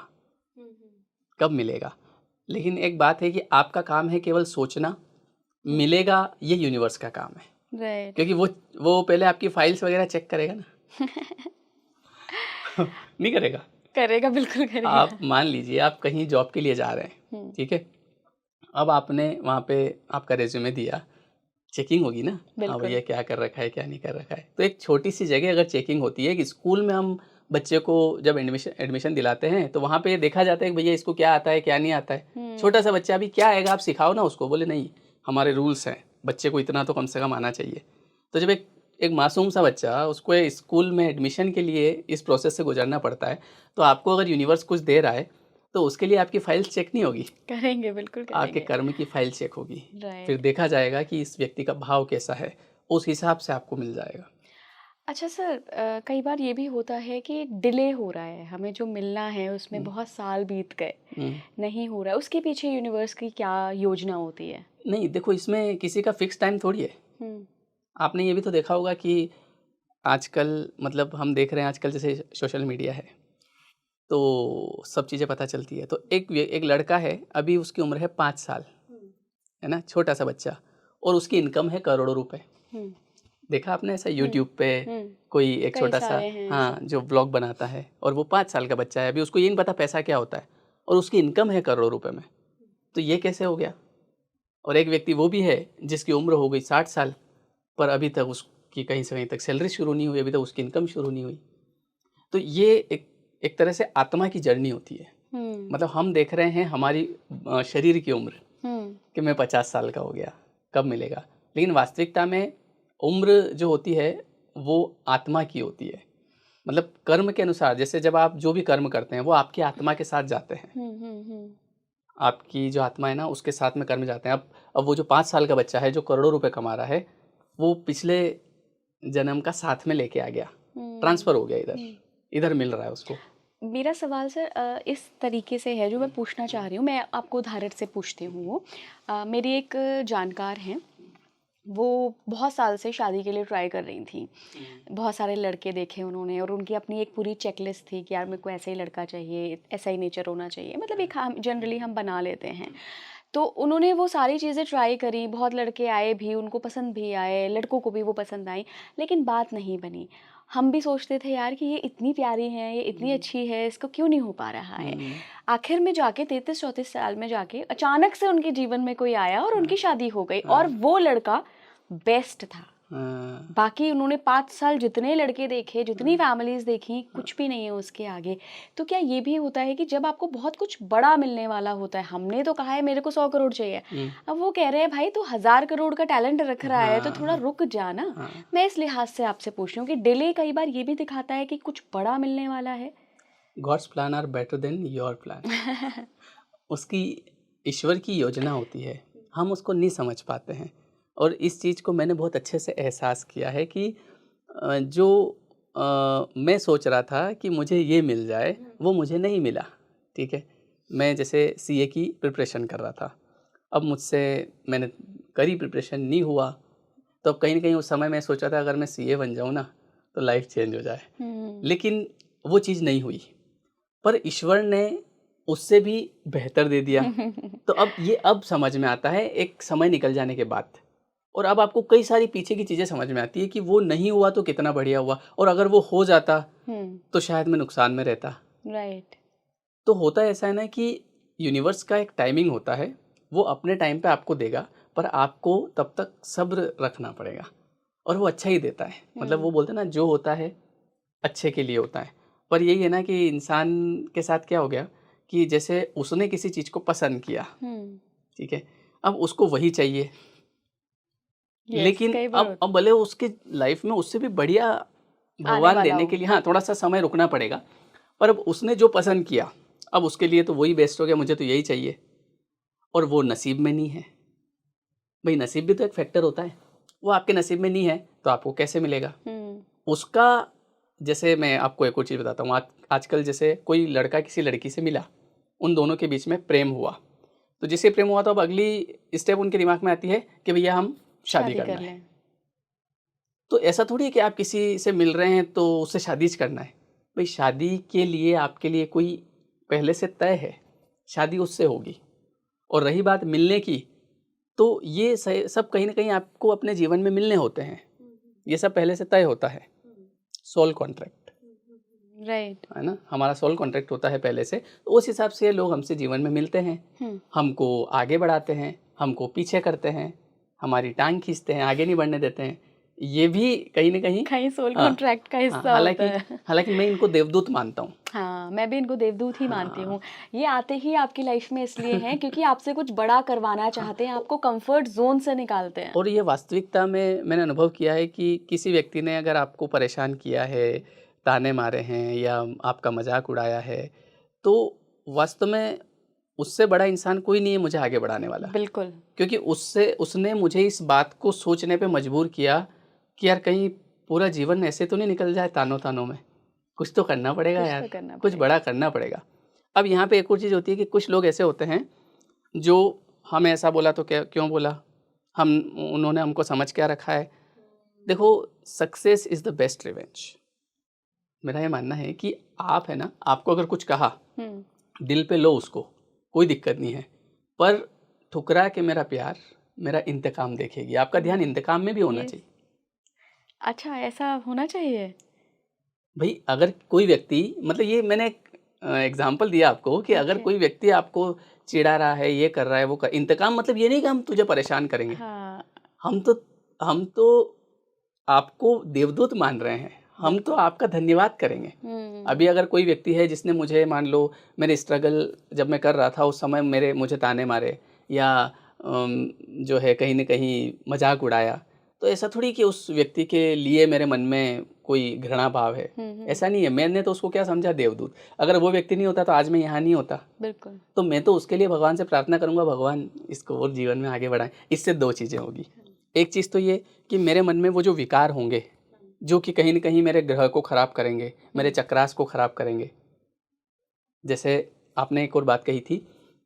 कब मिलेगा। लेकिन एक बात है कि आपका काम है केवल सोचना, मिलेगा ये यूनिवर्स का काम है, राइट। क्योंकि वो पहले आपकी फाइल्स वगैरह चेक करेगा ना। नहीं करेगा? करेगा, बिल्कुल आप करेगा। मान लीजिए आप कहीं जॉब के लिए जा रहे हैं, हुँ। ठीक है? अब आपने वहाँ पे आपका रिज़्यूमे दिया, चेकिंग होगी ना, हाँ बिल्कुल। भैया क्या कर रखा है, क्या नहीं कर रखा है। तो एक छोटी-सी जगह अगर चेकिंग होती है कि स्कूल में हम बच्चे को जब एडमिशन दिलाते हैं, तो वहाँ पे ये देखा जाता है कि भैया इसको क्या आता है, क्या नहीं आता है। हुँ। छोटा-सा बच्चा भी क्या आएगा, आप सिखाओ ना उसको, बोले नहीं, हमारे रूल्स हैं, बच्चे को इतना तो कम से कम आना चाहिए। तो जब एक एक मासूम सा बच्चा, उसको स्कूल में एडमिशन के लिए इस प्रोसेस से गुज़रना पड़ता है, तो आपको अगर यूनिवर्स कुछ दे रहा है, तो उसके लिए आपकी फाइल्स चेक नहीं होगी, करेंगे, बिल्कुल आपके करेंगे। कर्म की फाइल चेक होगी। फिर राइट। देखा जाएगा कि इस व्यक्ति का भाव कैसा है, उस हिसाब से आपको मिल जाएगा। अच्छा सर, कई बार ये भी होता है कि डिले हो रहा है, हमें जो मिलना है उसमें हुँ, बहुत साल बीत गए, हुँ। नहीं हो रहा है, उसके पीछे यूनिवर्स की क्या योजना होती है? नहीं, देखो इसमें किसी का फ़िक्स टाइम थोड़ी है। हुँ। आपने ये भी तो देखा होगा कि आजकल, मतलब हम देख रहे हैं आजकल जैसे सोशल मीडिया है, तो सब चीज़ें पता चलती है। तो एक लड़का है, अभी उसकी उम्र है 5 साल, है ना? छोटा-सा बच्चा, और उसकी इनकम है करोड़ों रुपए। हुँ। देखा आपने ऐसा हुँ। यूट्यूब पे हुँ। कोई एक कई छोटा-सा, सारे हैं ऐसे। हाँ, जो व्लॉग बनाता है, और वो 5 साल का बच्चा है, अभी उसको ये नहीं पता पैसा क्या होता है, और उसकी इनकम है करोड़ों रुपए में। तो ये कैसे हो गया? और एक व्यक्ति वो भी है जिसकी उम्र हो गई 60 साल, पर अभी तक उसकी कहीं से कहीं तक सैलरी शुरू नहीं हुई, अभी तक उसकी इनकम शुरू नहीं हुई। तो ये एक एक तरह से आत्मा की जर्नी होती है। हुँ। मतलब हम देख रहे हैं हमारी शरीर की उम्र हुँ। कि मैं 50 साल का हो गया, कब मिलेगा। लेकिन वास्तविकता में उम्र जो होती है वो आत्मा की होती है, मतलब कर्म के अनुसार। जैसे जब आप जो भी कर्म करते हैं वो आपकी आत्मा के साथ जाते हैं, आपकी जो आत्मा है ना उसके साथ में कर्म जाते हैं। अब वो जो 5 साल का बच्चा है जो करोड़ों रुपए कमा रहा है, वो पिछले जन्म का साथ में लेके आ गया, ट्रांसफ़र हो गया, इधर मिल रहा है उसको। मेरा सवाल सर इस तरीके से है जो मैं पूछना चाह रही हूँ, मैं आपको उदाहरण से पूछती हूँ। वो मेरी एक जानकार हैं, वो बहुत साल से शादी के लिए ट्राई कर रही थी। बहुत सारे लड़के देखे उन्होंने और उनकी अपनी एक पूरी चेकलिस्ट थी कि यार मेरे को ऐसा ही लड़का चाहिए, ऐसा ही नेचर होना चाहिए, मतलब एक हम जनरली हम बना लेते हैं। तो उन्होंने वो सारी चीज़ें ट्राई करी, बहुत लड़के आए भी, उनको पसंद भी आए, लड़कों को भी वो पसंद आई, लेकिन बात नहीं बनी। हम भी सोचते थे यार कि ये इतनी प्यारी है, ये इतनी अच्छी है, इसको क्यों नहीं हो पा रहा है। आखिर में जाके 33-34 साल में जाके अचानक से उनके जीवन में कोई आया और उनकी शादी हो गई, और वो लड़का बेस्ट था। बाकी उन्होंने 5 साल जितने लड़के देखे, जितनी फैमिलीज देखी, कुछ भी नहीं है उसके आगे। तो क्या ये भी होता है कि जब आपको बहुत कुछ बड़ा मिलने वाला होता है, हमने तो कहा है मेरे को 100 करोड़ चाहिए, अब वो कह रहे हैं भाई तू 1000 करोड़ का टैलेंट रख रहा है तो थोड़ा रुक जा ना। मैं इस लिहाज से आपसे पूछ रही हूँ कि डिले कई बार ये भी दिखाता है कि कुछ बड़ा मिलने वाला है। God's plan are better than your plan. उसकी ईश्वर की योजना होती है, हम उसको नहीं समझ पाते हैं। और इस चीज़ को मैंने बहुत अच्छे से एहसास किया है कि जो मैं सोच रहा था कि मुझे ये मिल जाए वो मुझे नहीं मिला। ठीक है, मैं जैसे सीए की प्रिपरेशन कर रहा था, अब मुझसे मैंने करी, प्रिपरेशन नहीं हुआ, तो अब कहीं ना कहीं उस समय मैं सोचा था अगर मैं सीए बन जाऊँ ना तो लाइफ चेंज हो जाए, लेकिन वो चीज़ नहीं हुई। पर ईश्वर ने उससे भी बेहतर दे दिया। तो अब समझ में आता है एक समय निकल जाने के बाद, और अब आपको कई सारी पीछे की चीज़ें समझ में आती है कि वो नहीं हुआ तो कितना बढ़िया हुआ, और अगर वो हो जाता तो शायद मैं नुकसान में रहता। राइट। तो होता ऐसा है ना कि यूनिवर्स का एक टाइमिंग होता है, वो अपने टाइम पे आपको देगा, पर आपको तब तक सब्र रखना पड़ेगा, और वो अच्छा ही देता है। मतलब वो बोलते हैं ना जो होता है अच्छे के लिए होता है। पर यही है ना कि इंसान के साथ क्या हो गया कि जैसे उसने किसी चीज़ को पसंद किया, ठीक है, अब उसको वही चाहिए, लेकिन अब भले उसके लाइफ में उससे भी बढ़िया भगवान देने के लिए हाँ थोड़ा सा समय रुकना पड़ेगा, पर अब उसने जो पसंद किया अब उसके लिए तो वही बेस्ट हो गया, मुझे तो यही चाहिए, और वो नसीब में नहीं है। भाई नसीब भी तो एक फैक्टर होता है, वो आपके नसीब में नहीं है तो आपको कैसे मिलेगा उसका। जैसे मैं आपको एक और चीज़ बताता हूँ, आजकल जैसे कोई लड़का किसी लड़की से मिला, उन दोनों के बीच में प्रेम हुआ, तो जिससे प्रेम हुआ तो अब अगली स्टेप उनके दिमाग में आती है कि भैया हम शादी करना है। तो ऐसा थोड़ी है कि आप किसी से मिल रहे हैं तो उससे शादी करना है। भाई शादी के लिए आपके लिए कोई पहले से तय है, शादी उससे होगी। और रही बात मिलने की, तो ये सब कहीं ना कहीं आपको अपने जीवन में मिलने होते हैं, ये सब पहले से तय होता है। सोल कॉन्ट्रैक्ट, राइट, है ना, हमारा सोल कॉन्ट्रैक्ट होता है पहले से, तो उस हिसाब से लोग हमसे जीवन में मिलते हैं, हमको आगे बढ़ाते हैं, हमको पीछे करते हैं, हमारी टांग खींचते हैं, आगे नहीं बढ़ने देते हैं। ये भी कहीं ना कहीं सोल कॉन्ट्रैक्ट का हिस्सा होता है। हालांकि मैं इनको देवदूत मानता हूँ। हाँ, मैं भी इनको देवदूत ही मानती हूँ। ये आते ही आपकी लाइफ में इसलिए हैं क्योंकि आपसे कुछ बड़ा करवाना चाहते हैं, आपको कंफर्ट जोन से निकालते हैं। और ये वास्तविकता में मैंने अनुभव किया है कि किसी व्यक्ति ने अगर आपको परेशान किया है, ताने मारे हैं या आपका मजाक उड़ाया है, तो वास्तव में उससे बड़ा इंसान कोई नहीं है मुझे आगे बढ़ाने वाला। बिल्कुल, क्योंकि उसने मुझे इस बात को सोचने पे मजबूर किया कि यार कहीं पूरा जीवन ऐसे तो नहीं निकल जाए तानों में, कुछ तो करना पड़ेगा यार, कुछ बड़ा करना पड़ेगा। अब यहाँ पे एक और चीज़ होती है कि कुछ लोग ऐसे होते हैं जो हमें ऐसा बोला तो क्या क्यों बोला, उन्होंने हमको समझ क्या रखा है। देखो, success is the best revenge. मेरा ये मानना है कि आप है ना, आपको अगर कुछ कहा दिल पे लो उसको, कोई दिक्कत नहीं है, पर ठुकरा के मेरा प्यार मेरा इंतकाम देखेगी। आपका ध्यान इंतकाम में भी होना चाहिए। अच्छा, ऐसा होना चाहिए भाई अगर कोई व्यक्ति, मतलब ये मैंने एग्जाम्पल दिया आपको कि अगर कोई व्यक्ति आपको चिढ़ा रहा है, ये कर रहा है, वो कर, इंतकाम मतलब ये नहीं कि हम तुझे परेशान करेंगे। हाँ। हम तो आपको देवदूत मान रहे हैं, हम तो आपका धन्यवाद करेंगे। अभी अगर कोई व्यक्ति है जिसने मुझे, मान लो मेरे स्ट्रगल जब मैं कर रहा था उस समय मुझे ताने मारे, या जो है कहीं न कहीं मज़ाक उड़ाया, तो ऐसा थोड़ी कि उस व्यक्ति के लिए मेरे मन में कोई घृणा भाव है। ऐसा नहीं है, मैंने तो उसको क्या समझा, देवदूत। अगर वो व्यक्ति नहीं होता तो आज मैं यहाँ नहीं होता। बिल्कुल। तो मैं तो उसके लिए भगवान से प्रार्थना करूँगा, भगवान इसको और जीवन में आगे बढ़ाएँ। इससे 2 चीज़ें होगी। एक चीज़ तो ये कि मेरे मन में वो जो विकार होंगे, जो कि कहीं न कहीं मेरे ग्रह को ख़राब करेंगे, मेरे चक्रास को ख़राब करेंगे। जैसे आपने एक और बात कही थी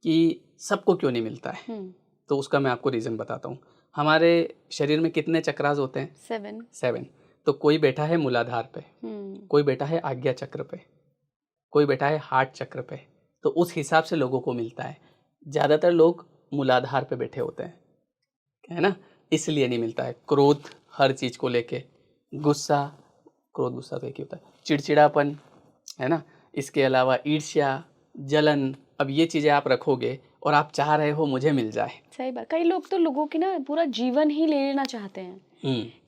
कि सबको क्यों नहीं मिलता है, तो उसका मैं आपको रीज़न बताता हूँ। हमारे शरीर में कितने चक्रास होते हैं? 7। तो कोई बैठा है मूलाधार पे, कोई बैठा है आज्ञा चक्र पे, कोई बैठा है हार्ट चक्र पे। तो उस हिसाब से लोगों को मिलता है। ज़्यादातर लोग मूलाधार पे बैठे होते हैं, है ना? इसलिए नहीं मिलता है। क्रोध हर चीज़ को लेके, गुस्सा, क्रोध गुस्सा तो एक ही होता है, चिड़चिड़ापन, है ना? इसके अलावा ईर्ष्या, जलन, अब ये चीज़ें आप रखोगे और आप चाह रहे हो मुझे मिल जाए। सही बात। कई लोग तो लोगों की ना पूरा जीवन ही ले लेना चाहते हैं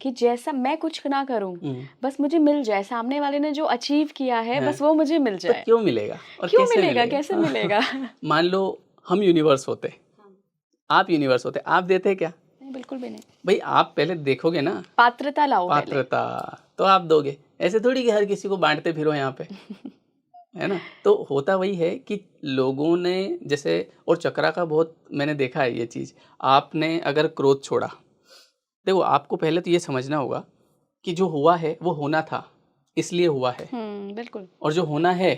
कि जैसा मैं कुछ ना करूं, बस मुझे मिल जाए, सामने वाले ने जो अचीव किया है बस वो मुझे मिल तो जाए। क्यों मिलेगा और क्यों कैसे मिलेगा, कैसे मिलेगा? मान लो हम यूनिवर्स होते, आप यूनिवर्स होते, आप देते क्या? नहीं, बिल्कुल भी नहीं। भाई आप पहले देखोगे ना, पात्रता लाओ पहले। पात्रता, तो आप दोगे। ऐसे थोड़ी कि हर किसी को बांटते फिरो यहाँ पे, है ना? तो होता वही है कि लोगों ने जैसे, और चक्रा का बहुत मैंने देखा है ये चीज़। आपने अगर क्रोध छोड़ा, देखो आपको पहले तो ये समझना होगा कि जो हुआ है वो होना था, इसलिए हुआ है। बिल्कुल। और जो होना है,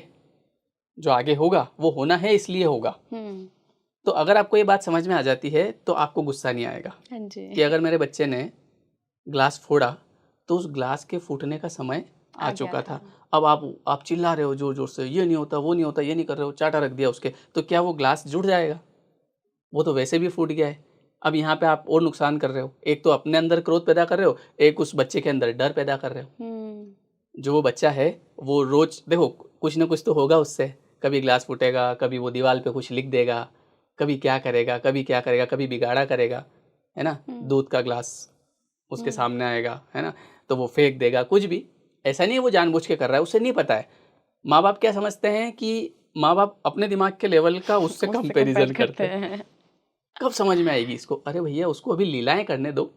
जो आगे होगा वो होना है इसलिए होगा। तो अगर आपको ये बात समझ में आ जाती है तो आपको गुस्सा नहीं आएगा। हाँ जी। कि अगर मेरे बच्चे ने ग्लास फोड़ा तो उस ग्लास के फूटने का समय आ चुका था। अब आप चिल्ला रहे हो जोर जोर से, ये नहीं होता, वो नहीं होता, ये नहीं कर रहे हो, चाटा रख दिया उसके, तो क्या वो ग्लास जुड़ जाएगा? वो तो वैसे भी फूट गया है। अब यहाँ पे आप और नुकसान कर रहे हो। एक तो अपने अंदर क्रोध पैदा कर रहे हो, एक उस बच्चे के अंदर डर पैदा कर रहे हो। जो वो बच्चा है वो रोज देखो कुछ ना कुछ तो होगा उससे, कभी ग्लास फूटेगा, कभी वो दीवार पे कुछ लिख देगा, कभी क्या करेगा, कभी क्या करेगा, कभी बिगाड़ा करेगा, है ना? दूध का ग्लास उसके सामने आएगा, है ना? तो वो फेंक देगा, कुछ भी। ऐसा नहीं है वो जानबूझ के कर रहा है, उसे नहीं पता है। माँ बाप क्या समझते हैं कि माँ बाप अपने दिमाग के लेवल का उससे कंपैरिजन करते हैं। कब समझ में आएगी इसको? अरे भैया उसको अभी लीलाएं करने दो,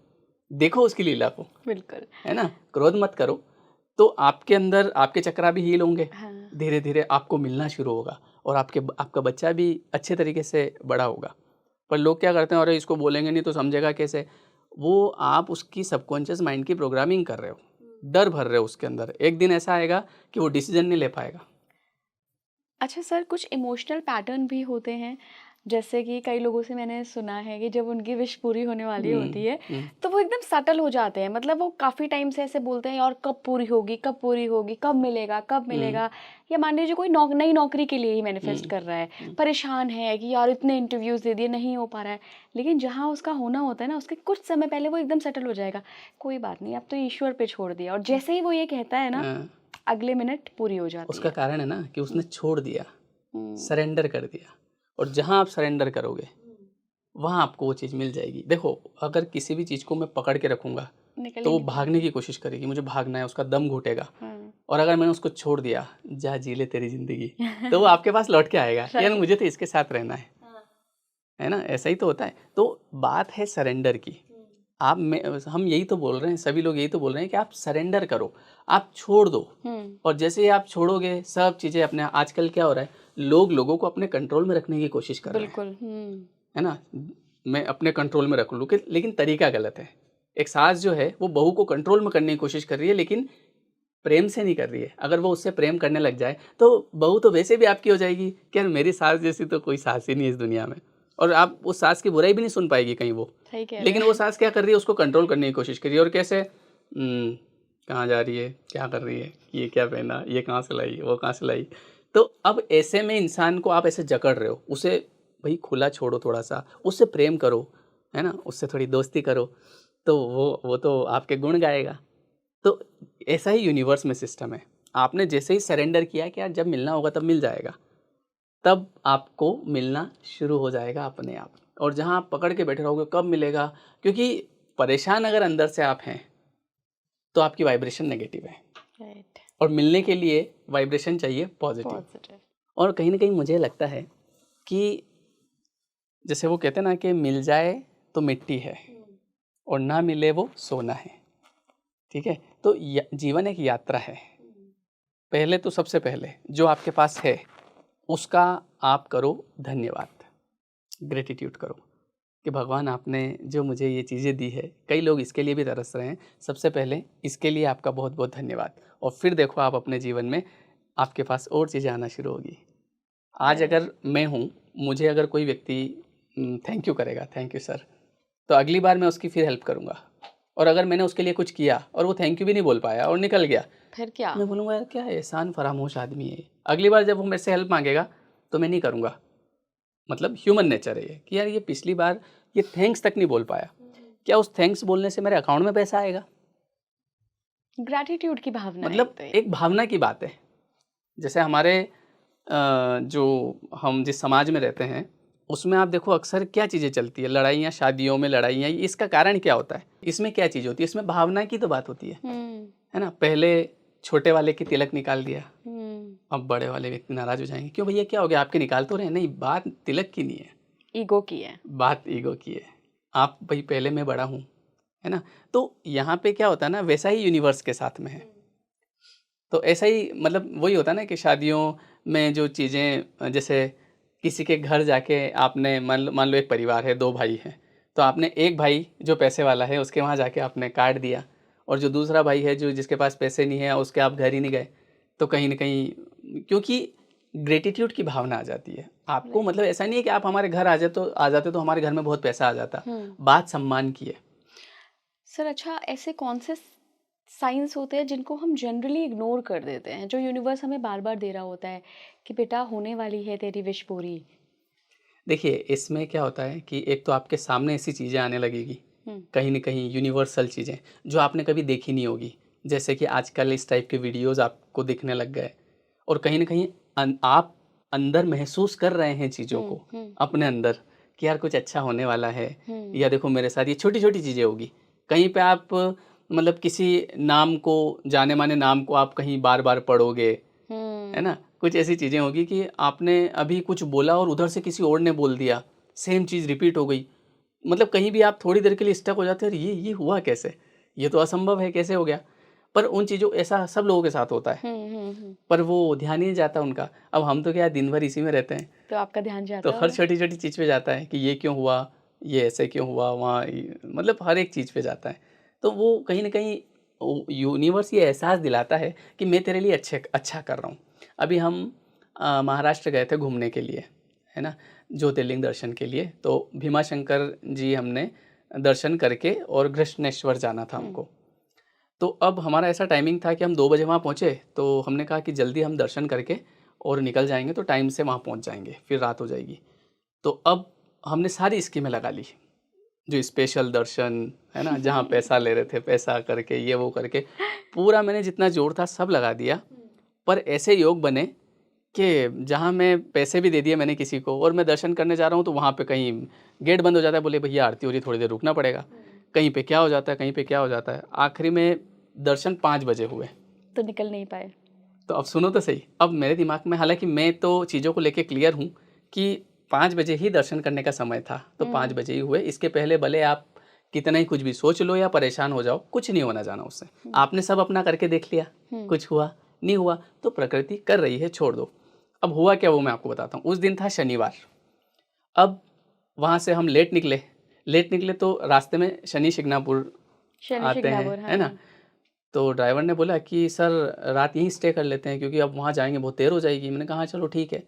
देखो उसकी लीला को, बिल्कुल, है ना? क्रोध मत करो। तो आपके अंदर आपके चक्रा भी हील होंगे। धीरे धीरे आपको मिलना शुरू होगा और आपका बच्चा भी अच्छे तरीके से बड़ा होगा। पर लोग क्या करते हैं, अरे इसको बोलेंगे नहीं तो समझेगा कैसे? वो आप उसकी सबकॉन्शियस माइंड की प्रोग्रामिंग कर रहे हो, डर भर रहे हो उसके अंदर। एक दिन ऐसा आएगा कि वो डिसीजन नहीं ले पाएगा। अच्छा सर, कुछ इमोशनल पैटर्न भी होते हैं, जैसे कि कई लोगों से मैंने सुना है कि जब उनकी विश पूरी होने वाली होती है तो वो एकदम सटल हो जाते हैं। मतलब वो काफ़ी टाइम से ऐसे बोलते हैं और कब पूरी होगी, कब पूरी होगी, कब मिलेगा, कब मिलेगा। या मान लीजिए कोई नई नौकरी के लिए ही मैनिफेस्ट कर रहा है, परेशान है कि यार इतने इंटरव्यूज़ दे दिए, नहीं हो पा रहा है। लेकिन जहाँ उसका होना होता है ना, उसके कुछ समय पहले वो एकदम सेटल हो जाएगा, कोई बात नहीं अब तो ईश्वर पे छोड़ दिया। और जैसे ही वो ये कहता है ना, अगले मिनट पूरी हो जाती है। उसका कारण है ना कि उसने छोड़ दिया, सरेंडर कर दिया। और जहाँ आप सरेंडर करोगे वहाँ आपको वो चीज़ मिल जाएगी। देखो अगर किसी भी चीज़ को मैं पकड़ के रखूँगा तो वो भागने की कोशिश करेगी, मुझे भागना है, उसका दम घुटेगा। और अगर मैंने उसको छोड़ दिया, जा जी ले तेरी ज़िंदगी, तो वो आपके पास लौट के आएगा यार मुझे तो इसके साथ रहना है ना? ऐसा ही तो होता है। तो बात है सरेंडर की। हम यही तो बोल रहे हैं, सभी लोग यही तो बोल रहे हैं कि आप सरेंडर करो, आप छोड़ दो। और जैसे ही आप छोड़ोगे सब चीज़ें अपने, आजकल क्या हो रहा है, लोगों को अपने कंट्रोल में रखने की कोशिश कर रहे हैं। बिल्कुल। है ना? मैं अपने कंट्रोल में रख लूँ, लेकिन तरीका गलत है। एक सास जो है वो बहू को कंट्रोल में करने की कोशिश कर रही है, लेकिन प्रेम से नहीं कर रही है। अगर वो उससे प्रेम करने लग जाए तो बहू तो वैसे भी आपकी हो जाएगी कि यार मेरी सास जैसी तो कोई सास ही नहीं है इस दुनिया में। और आप उस सास की बुराई भी नहीं सुन पाएगी कहीं वो। लेकिन वो सास क्या कर रही है, उसको कंट्रोल करने की कोशिश कर रही है। और कैसे? कहाँ जा रही है, क्या कर रही है, ये क्या पहना, ये कहाँ से लाई, वो कहाँ से लाई। तो अब ऐसे में इंसान को आप ऐसे जकड़ रहे हो, उसे भाई खुला छोड़ो, थोड़ा सा उससे प्रेम करो, है ना? उससे थोड़ी दोस्ती करो, तो वो तो आपके गुण गाएगा। तो ऐसा ही यूनिवर्स में सिस्टम है। आपने जैसे ही सरेंडर किया कि यार जब मिलना होगा तब मिल जाएगा, तब आपको मिलना शुरू हो जाएगा अपने आप। और जहाँ आप पकड़ के बैठे रहोगे कब मिलेगा, क्योंकि परेशान अगर अंदर से आप हैं तो आपकी वाइब्रेशन नेगेटिव है। राइट। और मिलने के लिए वाइब्रेशन चाहिए पॉजिटिव। और कहीं ना कहीं मुझे लगता है कि जैसे वो कहते हैं ना कि मिल जाए तो मिट्टी है और ना मिले वो सोना है। ठीक है, तो जीवन एक यात्रा है। पहले तो सबसे पहले जो आपके पास है उसका आप करो धन्यवाद, ग्रेटिट्यूड करो कि भगवान आपने जो मुझे ये चीज़ें दी है। कई लोग इसके लिए भी तरस रहे हैं। सबसे पहले इसके लिए आपका बहुत बहुत धन्यवाद, और फिर देखो आप अपने जीवन में आपके पास और चीज़ें आना शुरू होगी। आज अगर मैं हूँ, मुझे अगर कोई व्यक्ति थैंक यू करेगा, थैंक यू सर, तो अगली बार मैं उसकी फिर हेल्प करूँगा। और अगर मैंने उसके लिए कुछ किया और वो थैंक यू भी नहीं बोल पाया और निकल गया, फिर क्या? मैं बोलूँगा यार क्या एहसान फरामोश आदमी है। अगली बार जब वो मेरे से हेल्प मांगेगा तो मैं नहीं करूँगा। मतलब ह्यूमन नेचर है ये कि यार ये पिछली बार ये थैंक्स तक नहीं बोल पाया, क्या उस थैंक्स बोलने से मेरे अकाउंट में पैसा आएगा? ग्रैटिट्यूड की भावना है मतलब तो ये। एक भावना की बात है। जैसे हमारे जो हम जिस समाज में रहते हैं उसमें आप देखो अक्सर क्या चीज़ें चलती है, लड़ाइयाँ, शादियों में लड़ाइयाँ, इसका कारण क्या होता है? इसमें क्या चीज़ होती है? इसमें भावना की तो बात होती है ना? पहले छोटे वाले की तिलक निकाल दिया, अब बड़े वाले व्यक्ति नाराज हो जाएंगे, क्यों भैया क्या हो गया, आपके निकाल तो रहे हैं। नहीं, बात तिलक की नहीं है, ईगो की है। बात ईगो की है। आप भाई पहले मैं बड़ा हूँ, है ना? तो यहाँ पे क्या होता है ना, वैसा ही यूनिवर्स के साथ में है। तो ऐसा ही मतलब वही होता है ना कि शादियों में जो चीज़ें, जैसे किसी के घर जाके आपने मान लो एक परिवार है, 2 भाई हैं, तो आपने एक भाई जो पैसे वाला है उसके वहाँ जाके आपने कार्ड दिया, और जो दूसरा भाई है जो जिसके पास पैसे नहीं है उसके आप घर ही नहीं गए, तो कहीं न कहीं क्योंकि ग्रेटिट्यूड की भावना आ जाती है आपको। मतलब ऐसा नहीं है कि आप हमारे घर आ जाते तो हमारे घर में बहुत पैसा आ जाता। बात सम्मान की है। सर अच्छा, ऐसे कौन से साइंस होते हैं जिनको हम जनरली इग्नोर कर देते हैं, जो यूनिवर्स हमें बार बार दे रहा होता है कि बेटा होने वाली है तेरी विश पूरी? देखिए, इसमें क्या होता है कि एक तो आपके सामने ऐसी चीज़ें आने लगेगी, कहीं न कहीं यूनिवर्सल चीज़ें, जो आपने कभी देखी नहीं होगी। जैसे कि आजकल इस टाइप के वीडियोज़ आपको दिखने लग गए, और कहीं न कहीं आप अंदर महसूस कर रहे हैं चीज़ों को, अपने अंदर कि यार कुछ अच्छा होने वाला है, या देखो मेरे साथ ये छोटी-छोटी चीज़ें होगी। कहीं पे आप मतलब किसी नाम को, जाने-माने नाम को आप कहीं बार-बार पढ़ोगे, है ना? कुछ ऐसी चीज़ें होगी कि आपने अभी कुछ बोला और उधर से किसी और ने बोल दिया, सेम चीज़ रिपीट हो गई। मतलब कहीं भी आप थोड़ी देर के लिए स्टक हो जाते हैं, अरे ये हुआ कैसे? ये तो असंभव है, कैसे हो गया? पर उन चीज़ों, ऐसा सब लोगों के साथ होता है, पर वो ध्यान ही नहीं जाता उनका। अब हम तो क्या दिन भर इसी में रहते हैं, तो आपका ध्यान तो जाता हर होगा। छोटी-छोटी चीज़ पे जाता है कि ये क्यों हुआ? ये ऐसे क्यों हुआ? वहाँ मतलब हर एक चीज़ पे जाता है। तो वो कहीं न कहीं यूनिवर्स ये एहसास दिलाता है कि मैं तेरे लिए अच्छा कर रहा हूँ। अभी हम महाराष्ट्र गए थे घूमने के लिए, है ना? ज्योतिर्लिंग दर्शन के लिए। तो भीमाशंकर जी हमने दर्शन करके, और घृष्णेश्वर जाना था हमको। तो अब हमारा ऐसा टाइमिंग था कि हम 2 बजे वहाँ पहुँचे, तो हमने कहा कि जल्दी हम दर्शन करके और निकल जाएँगे तो टाइम से वहाँ पहुँच जाएँगे, फिर रात हो जाएगी। तो अब हमने सारी स्कीमें लगा ली, जो स्पेशल दर्शन, है ना? जहाँ पैसा ले रहे थे, पैसा करके, ये वो करके, पूरा मैंने जितना जोर था सब लगा दिया। पर ऐसे योग बने कि जहाँ मैं पैसे भी दे दिए मैंने किसी को, और मैं दर्शन करने जा रहा हूँ तो वहाँ पे कहीं गेट बंद हो जाता है, बोले भैया आरती हो रही है, थोड़ी देर रुकना पड़ेगा। कहीं पे क्या हो जाता है, कहीं पे क्या हो जाता है। आखिरी में दर्शन 5 बजे हुए। तो निकल नहीं पाए। तो अब सुनो तो सही, अब मेरे दिमाग में, हालाँकि मैं तो चीज़ों को लेके क्लियर हूँ कि 5 बजे ही दर्शन करने का समय था, तो 5 बजे ही हुए। इसके पहले भले आप कितना ही कुछ भी सोच लो या परेशान हो जाओ, कुछ नहीं होना जाना उससे। आपने सब अपना करके देख लिया, कुछ हुआ, नहीं हुआ तो प्रकृति कर रही है, छोड़ दो। अब हुआ क्या वो मैं आपको बताता हूँ। उस दिन था शनिवार। अब वहाँ से हम लेट निकले तो रास्ते में शनि शिंगणापुर शनि आते हैं, शिंगणापुर, है ना? हाँ। तो ड्राइवर ने बोला कि सर रात यहीं स्टे कर लेते हैं, क्योंकि अब वहाँ जाएंगे बहुत देर हो जाएगी। मैंने कहा हाँ चलो ठीक है।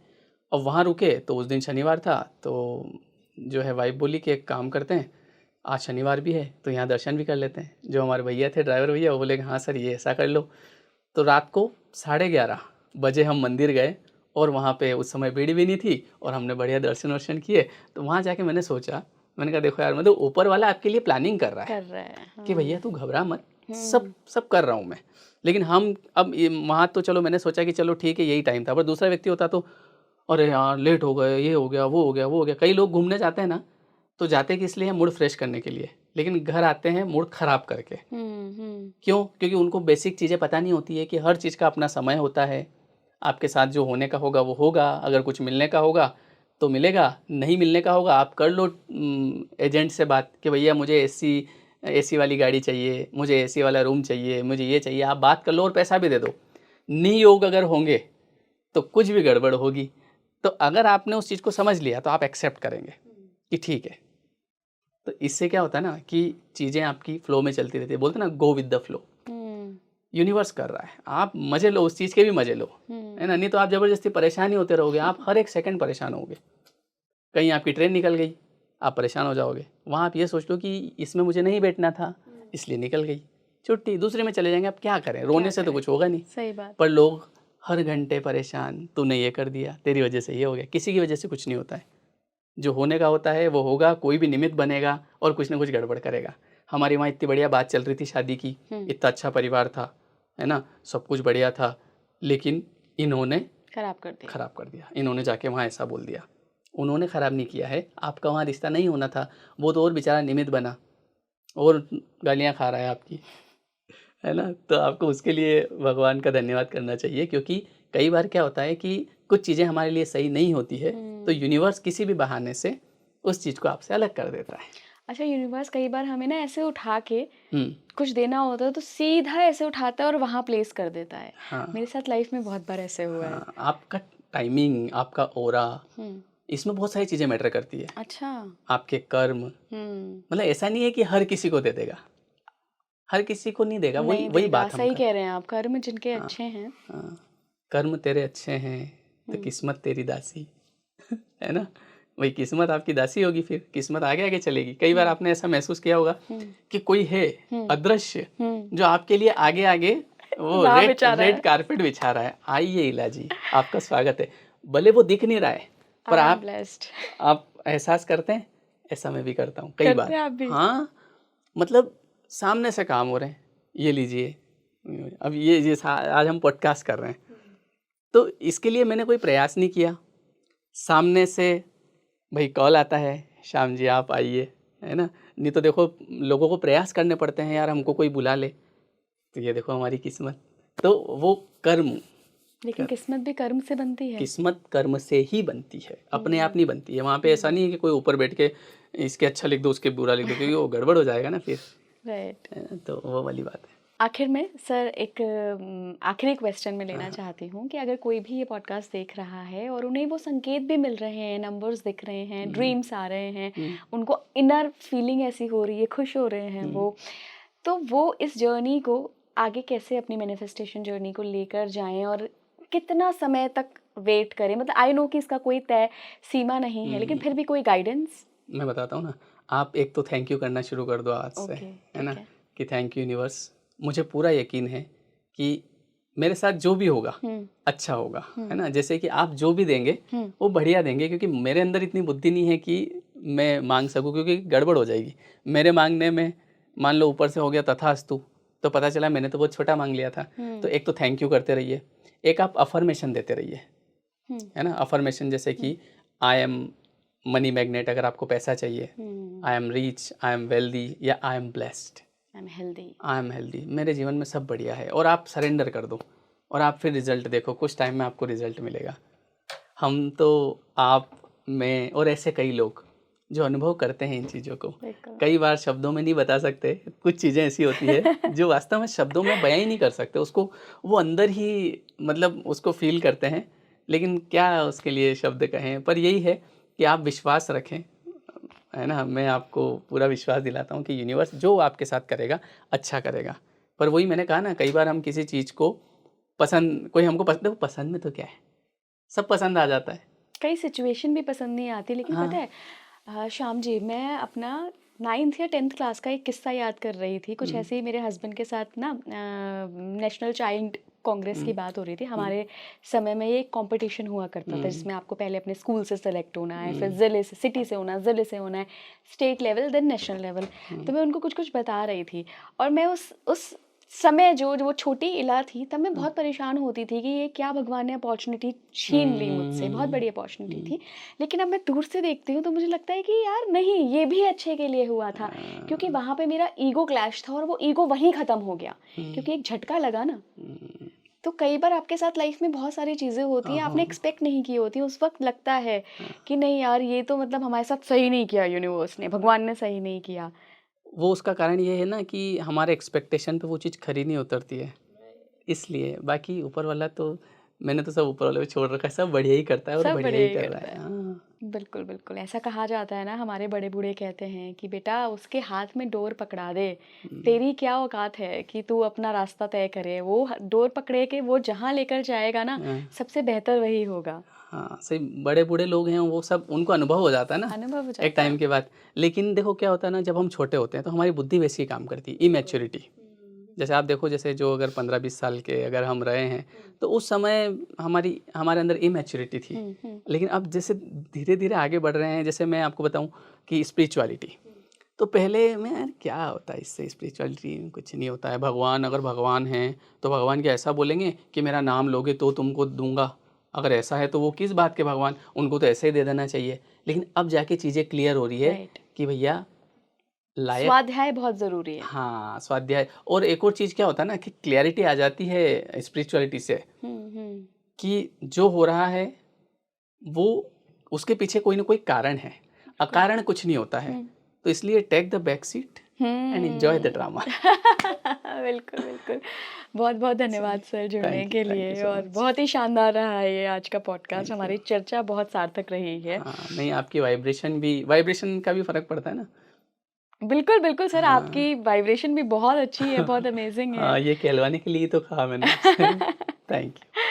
अब वहाँ रुके तो उस दिन शनिवार था, तो जो है वाइफ बोली कि एक काम करते हैं, आज शनिवार भी है तो यहाँ दर्शन भी कर लेते हैं। जो हमारे भैया थे, ड्राइवर भैया, वो बोले कि हाँ सर ये ऐसा कर लो। तो रात को 11:30 बजे हम मंदिर गए, और वहाँ पे उस समय भीड़ भी नहीं थी, और हमने बढ़िया दर्शन वर्शन किए। तो वहाँ जाके मैंने सोचा, मैंने कहा देखो यार, मतलब ऊपर वाला आपके लिए प्लानिंग कर रहा है कि भैया तू घबरा मत, सब कर रहा हूँ मैं। लेकिन हम अब वहाँ तो चलो मैंने सोचा कि चलो ठीक है यही टाइम था, पर दूसरा व्यक्ति होता तो अरे यार लेट हो गए, ये हो गया, वो हो गया, वो हो गया। कई लोग घूमने जाते हैं ना, तो जाते किस लिए हैं? मूड फ्रेश करने के लिए, लेकिन घर आते हैं मूड खराब करके। क्यों? क्योंकि उनको बेसिक चीज़ें पता नहीं होती है कि हर चीज़ का अपना समय होता है। आपके साथ जो होने का होगा वो होगा, अगर कुछ मिलने का होगा तो मिलेगा, नहीं मिलने का होगा आप कर लो एजेंट से बात कि भैया मुझे एसी वाली गाड़ी चाहिए, मुझे एसी वाला रूम चाहिए, मुझे ये चाहिए, आप बात कर लो और पैसा भी दे दो। नियोग अगर होंगे तो कुछ भी गड़बड़ होगी। तो अगर आपने उस चीज़ को समझ लिया तो आप एक्सेप्ट करेंगे कि ठीक है। तो इससे क्या होता है ना कि चीज़ें आपकी फ्लो में चलती रहती है, बोलते हैं ना go with the flow. Universe कर रहा है, आप मज़े लो, उस चीज़ के भी मज़े लो, है ना। नहीं तो आप ज़बरदस्ती परेशान ही होते रहोगे, आप हर एक सेकंड परेशान होगे। कहीं आपकी ट्रेन निकल गई, आप परेशान हो जाओगे। वहाँ आप ये सोच लो कि इसमें मुझे नहीं बैठना था, इसलिए निकल गई, छुट्टी, दूसरे में चले जाएंगे। आप क्या करें, रोने से तो कुछ होगा नहीं। सही बात। पर लोग हर घंटे परेशान, तूने ये कर दिया, तेरी वजह से ये हो गया। किसी की वजह से कुछ नहीं होता है, जो होने का होता है वो होगा। कोई भी निमित्त बनेगा और कुछ ना कुछ गड़बड़ करेगा। हमारी वहाँ इतनी बढ़िया बात चल रही थी शादी की, इतना अच्छा परिवार था, है ना, सब कुछ बढ़िया था, लेकिन इन्होंने खराब कर दिया। इन्होंने जाके वहाँ ऐसा बोल दिया। उन्होंने ख़राब नहीं किया है, आपका वहाँ रिश्ता नहीं होना था, वो तो और बेचारा निमित्त बना और गालियाँ खा रहा है आपकी, है ना। तो आपको उसके लिए भगवान का धन्यवाद करना चाहिए, क्योंकि कई बार क्या होता है कि कुछ चीज़ें हमारे लिए सही नहीं होती है, तो यूनिवर्स किसी भी बहाने से उस चीज़ को आपसे अलग कर देता है। अच्छा, यूनिवर्स कई बार हमें ना ऐसे उठा के कुछ देना होता है तो सीधा ऐसे उठाता है और वहाँ प्लेस कर देता है। हाँ। मेरे साथ लाइफ में बहुत बार ऐसे हुआ है। आपका टाइमिंग, आपका ओरा, इसमें बहुत सारी चीज़ें मैटर करती है। अच्छा। आपके कर्म, मतलब ऐसा नहीं है कि हर किसी को दे देगा, हर किसी को नहीं देगा। वही बात हम सही कह रहे हैं आप, कर्म जिनके अच्छे हैं। कर्म तेरे अच्छे हैं तो किस्मत तेरी दासी, है ना। वही किस्मत आपकी दासी होगी, फिर किस्मत आगे आगे चलेगी। कई बार आपने ऐसा महसूस किया होगा कि कोई है अदृश्य जो आपके लिए आगे आगे वो रेड कारपेट बिछा रहा है। आइए इला जी, आपका स्वागत है। भले वो दिख नहीं रहा है, पर आप एहसास करते हैं। ऐसा मैं भी करता हूँ कई बार। हाँ, मतलब सामने से काम हो रहे हैं, ये लीजिए, अब ये आज हम पॉडकास्ट कर रहे हैं, तो इसके लिए मैंने कोई प्रयास नहीं किया। सामने से भाई कॉल आता है, श्याम जी आप आइए, है ना। नहीं तो देखो लोगों को प्रयास करने पड़ते हैं, यार हमको कोई बुला ले। तो ये देखो हमारी किस्मत, तो वो कर्म। लेकिन किस्मत भी कर्म से बनती है। किस्मत कर्म से ही बनती है, अपने आप नहीं बनती है। वहाँ पे ऐसा नहीं है कि कोई ऊपर बैठ के इसके अच्छा लिख दो उसके बुरा लिख दो, क्योंकि वो गड़बड़ हो जाएगा ना फिर। राइट। तो वो वाली बात है। आखिर में सर एक आखिरी क्वेश्चन में लेना चाहती हूँ कि अगर कोई भी ये पॉडकास्ट देख रहा है और उन्हें वो संकेत भी मिल रहे हैं, नंबर्स दिख रहे हैं, ड्रीम्स आ रहे हैं, उनको इनर फीलिंग ऐसी हो रही है, खुश हो रहे हैं वो, तो वो इस जर्नी को आगे कैसे, अपनी मैनिफेस्टेशन जर्नी को लेकर जाएं और कितना समय तक वेट करें? मतलब आई नो कि इसका कोई तय सीमा नहीं है, लेकिन फिर भी कोई गाइडेंस। मैं बताता हूँ ना, आप एक तो थैंक यू करना शुरू कर दो आज से, है ना, कि थैंक यू यूनिवर्स, मुझे पूरा यकीन है कि मेरे साथ जो भी होगा अच्छा होगा, है ना। जैसे कि आप जो भी देंगे वो बढ़िया देंगे, क्योंकि मेरे अंदर इतनी बुद्धि नहीं है कि मैं मांग सकूं, क्योंकि गड़बड़ हो जाएगी मेरे मांगने में। मान लो ऊपर से हो गया तथास्तु, तो पता चला मैंने तो बहुत छोटा मांग लिया था। तो एक तो थैंक यू करते रहिए, एक आप अफर्मेशन देते रहिए, है ना। अफर्मेशन जैसे कि आई एम मनी मैग्नेट, अगर आपको पैसा चाहिए, I am rich, I am wealthy, या I am blessed, I am healthy, मेरे जीवन में सब बढ़िया है। और आप सरेंडर कर दो और आप फिर रिजल्ट देखो, कुछ टाइम में आपको रिजल्ट मिलेगा। हम तो, आप, मैं और ऐसे कई लोग जो अनुभव करते हैं इन चीज़ों को, कई बार शब्दों में नहीं बता सकते। कुछ चीज़ें ऐसी होती है जो वास्तव में शब्दों में बयां ही नहीं कर सकते, उसको वो अंदर ही मतलब उसको फील करते हैं, लेकिन क्या उसके लिए शब्द कहें। पर यही है कि आप विश्वास रखें, है ना। मैं आपको पूरा विश्वास दिलाता हूँ कि यूनिवर्स जो आपके साथ करेगा अच्छा करेगा। पर वही मैंने कहा ना, कई बार हम किसी चीज़ को पसंद, कोई हमको पसंद, पसंद में तो क्या है, सब पसंद आ जाता है, कई सिचुएशन भी पसंद नहीं आती। लेकिन पता है श्याम जी, मैं अपना 9th या 10th क्लास का एक किस्सा याद कर रही थी। कुछ ऐसे ही मेरे हस्बैंड के साथ ना नेशनल चाइल्ड कांग्रेस की बात हो रही थी। हमारे समय में ये एक कंपटीशन हुआ करता था, जिसमें आपको पहले अपने स्कूल से सेलेक्ट होना है, फिर ज़िले से, सिटी से होना, ज़िले से होना है, state level, then national level. तो मैं उनको कुछ कुछ बता रही थी, और मैं उस समय जो वो छोटी इला थी, तब मैं बहुत परेशान होती थी कि ये क्या भगवान ने अपॉर्चुनिटी छीन ली मुझसे, बहुत बड़ी अपॉर्चुनिटी थी। लेकिन अब मैं दूर से देखती हूँ तो मुझे लगता है कि यार नहीं, ये भी अच्छे के लिए हुआ था, क्योंकि वहाँ पे मेरा ईगो क्लैश था और वो ईगो वहीं ख़त्म हो गया, क्योंकि एक झटका लगा ना। तो कई बार आपके साथ लाइफ में बहुत सारी चीज़ें होती हाँ हैं, आपने हाँ एक्सपेक्ट नहीं की होती, उस वक़्त लगता है हाँ। कि नहीं यार ये तो मतलब हमारे साथ सही नहीं किया यूनिवर्स ने, भगवान ने सही नहीं किया। वो उसका कारण ये है ना कि हमारे एक्सपेक्टेशन पे वो चीज़ खरी नहीं उतरती है, इसलिए। बाकी ऊपर वाला तो, मैंने तो सब ऊपर वाले पे छोड़ रखा है, सब बढ़िया ही करता है और सब बढ़िया बढ़िया ही ही कर रहा करता है। है। हाँ। बिल्कुल, बिल्कुल, ऐसा कहा जाता है ना, हमारे बड़े बूढ़े कहते हैं कि बेटा उसके हाथ में डोर पकड़ा दे, हुँ, तेरी क्या औकात है कि तू अपना रास्ता तय करे, वो डोर पकड़े के वो जहाँ लेकर जाएगा ना, हाँ, सबसे बेहतर वही होगा। हाँ, सही। बड़े-बूढ़े लोग हैं वो सब, उनको अनुभव हो जाता है ना, अनुभव हो एक जाता है। टाइम के बाद। लेकिन देखो क्या होता है ना, जब हम छोटे होते हैं तो हमारी बुद्धि वैसी ही काम करती है, इमैच्योरिटी। जैसे आप देखो, जैसे जो अगर 15-20 साल के अगर हम रहे हैं, तो उस समय हमारे अंदर इमैच्योरिटी थी। हुँ, हुँ, लेकिन अब जैसे धीरे-धीरे आगे बढ़ रहे हैं, जैसे मैं आपको बताऊँ कि स्पिरिचुअलिटी, तो पहले मैं, यार क्या होता है इससे, स्पिरिचुअलिटी में कुछ नहीं होता है। भगवान, अगर भगवान हैं, तो भगवान क्या ऐसा बोलेंगे कि मेरा नाम लोगे तो तुमको दूँगा? अगर ऐसा है तो वो किस बात के भगवान, उनको तो ऐसे ही दे देना चाहिए। लेकिन अब जाके चीज़ें क्लियर हो रही है राइट। कि भैया लायक। स्वाध्याय बहुत ज़रूरी है। हाँ, स्वाध्याय। और एक और चीज़ क्या होता है ना कि क्लैरिटी आ जाती है स्पिरिचुअलिटी से, हुँ, हुँ, कि जो हो रहा है वो, उसके पीछे कोई ना कोई कारण है, बिल्कुल। अकारण कुछ नहीं होता है। हुँ, तो इसलिए take the back seat and enjoy the hmm. Drama. बिल्कुल, बिल्कुल। बहुत-बहुत धन्यवाद चलिए, सर जुड़ने के थैंक यू लिए, सो और मच। बहुत ही शानदार रहा है ये आज का पॉडकास्ट, थैंक यू। हमारी चर्चा बहुत सार्थक रही है। हाँ, नहीं, आपकी वाइब्रेशन का भी फ़र्क पड़ता है ना। बिल्कुल, बिल्कुल सर, हाँ, आपकी वाइब्रेशन भी बहुत अच्छी है, बहुत अमेज़िंग है। हाँ, ये कहलवाने के लिए तो कहा मैंने आपसे। Thank you.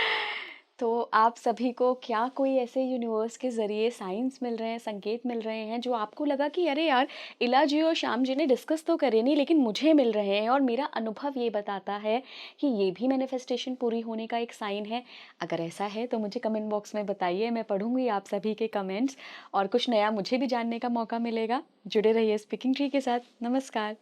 तो आप सभी को क्या कोई ऐसे यूनिवर्स के ज़रिए साइंस मिल रहे हैं, संकेत मिल रहे हैं, जो आपको लगा कि अरे यार, इला जी और श्याम जी ने डिस्कस तो करे नहीं, लेकिन मुझे मिल रहे हैं और मेरा अनुभव ये बताता है कि ये भी मैनिफेस्टेशन पूरी होने का एक साइन है? अगर ऐसा है तो मुझे कमेंट बॉक्स में बताइए, मैं पढ़ूंगी आप सभी के कमेंट्स, और कुछ नया मुझे भी जानने का मौका मिलेगा। जुड़े रहिए स्पीकिंग ट्री के साथ। नमस्कार।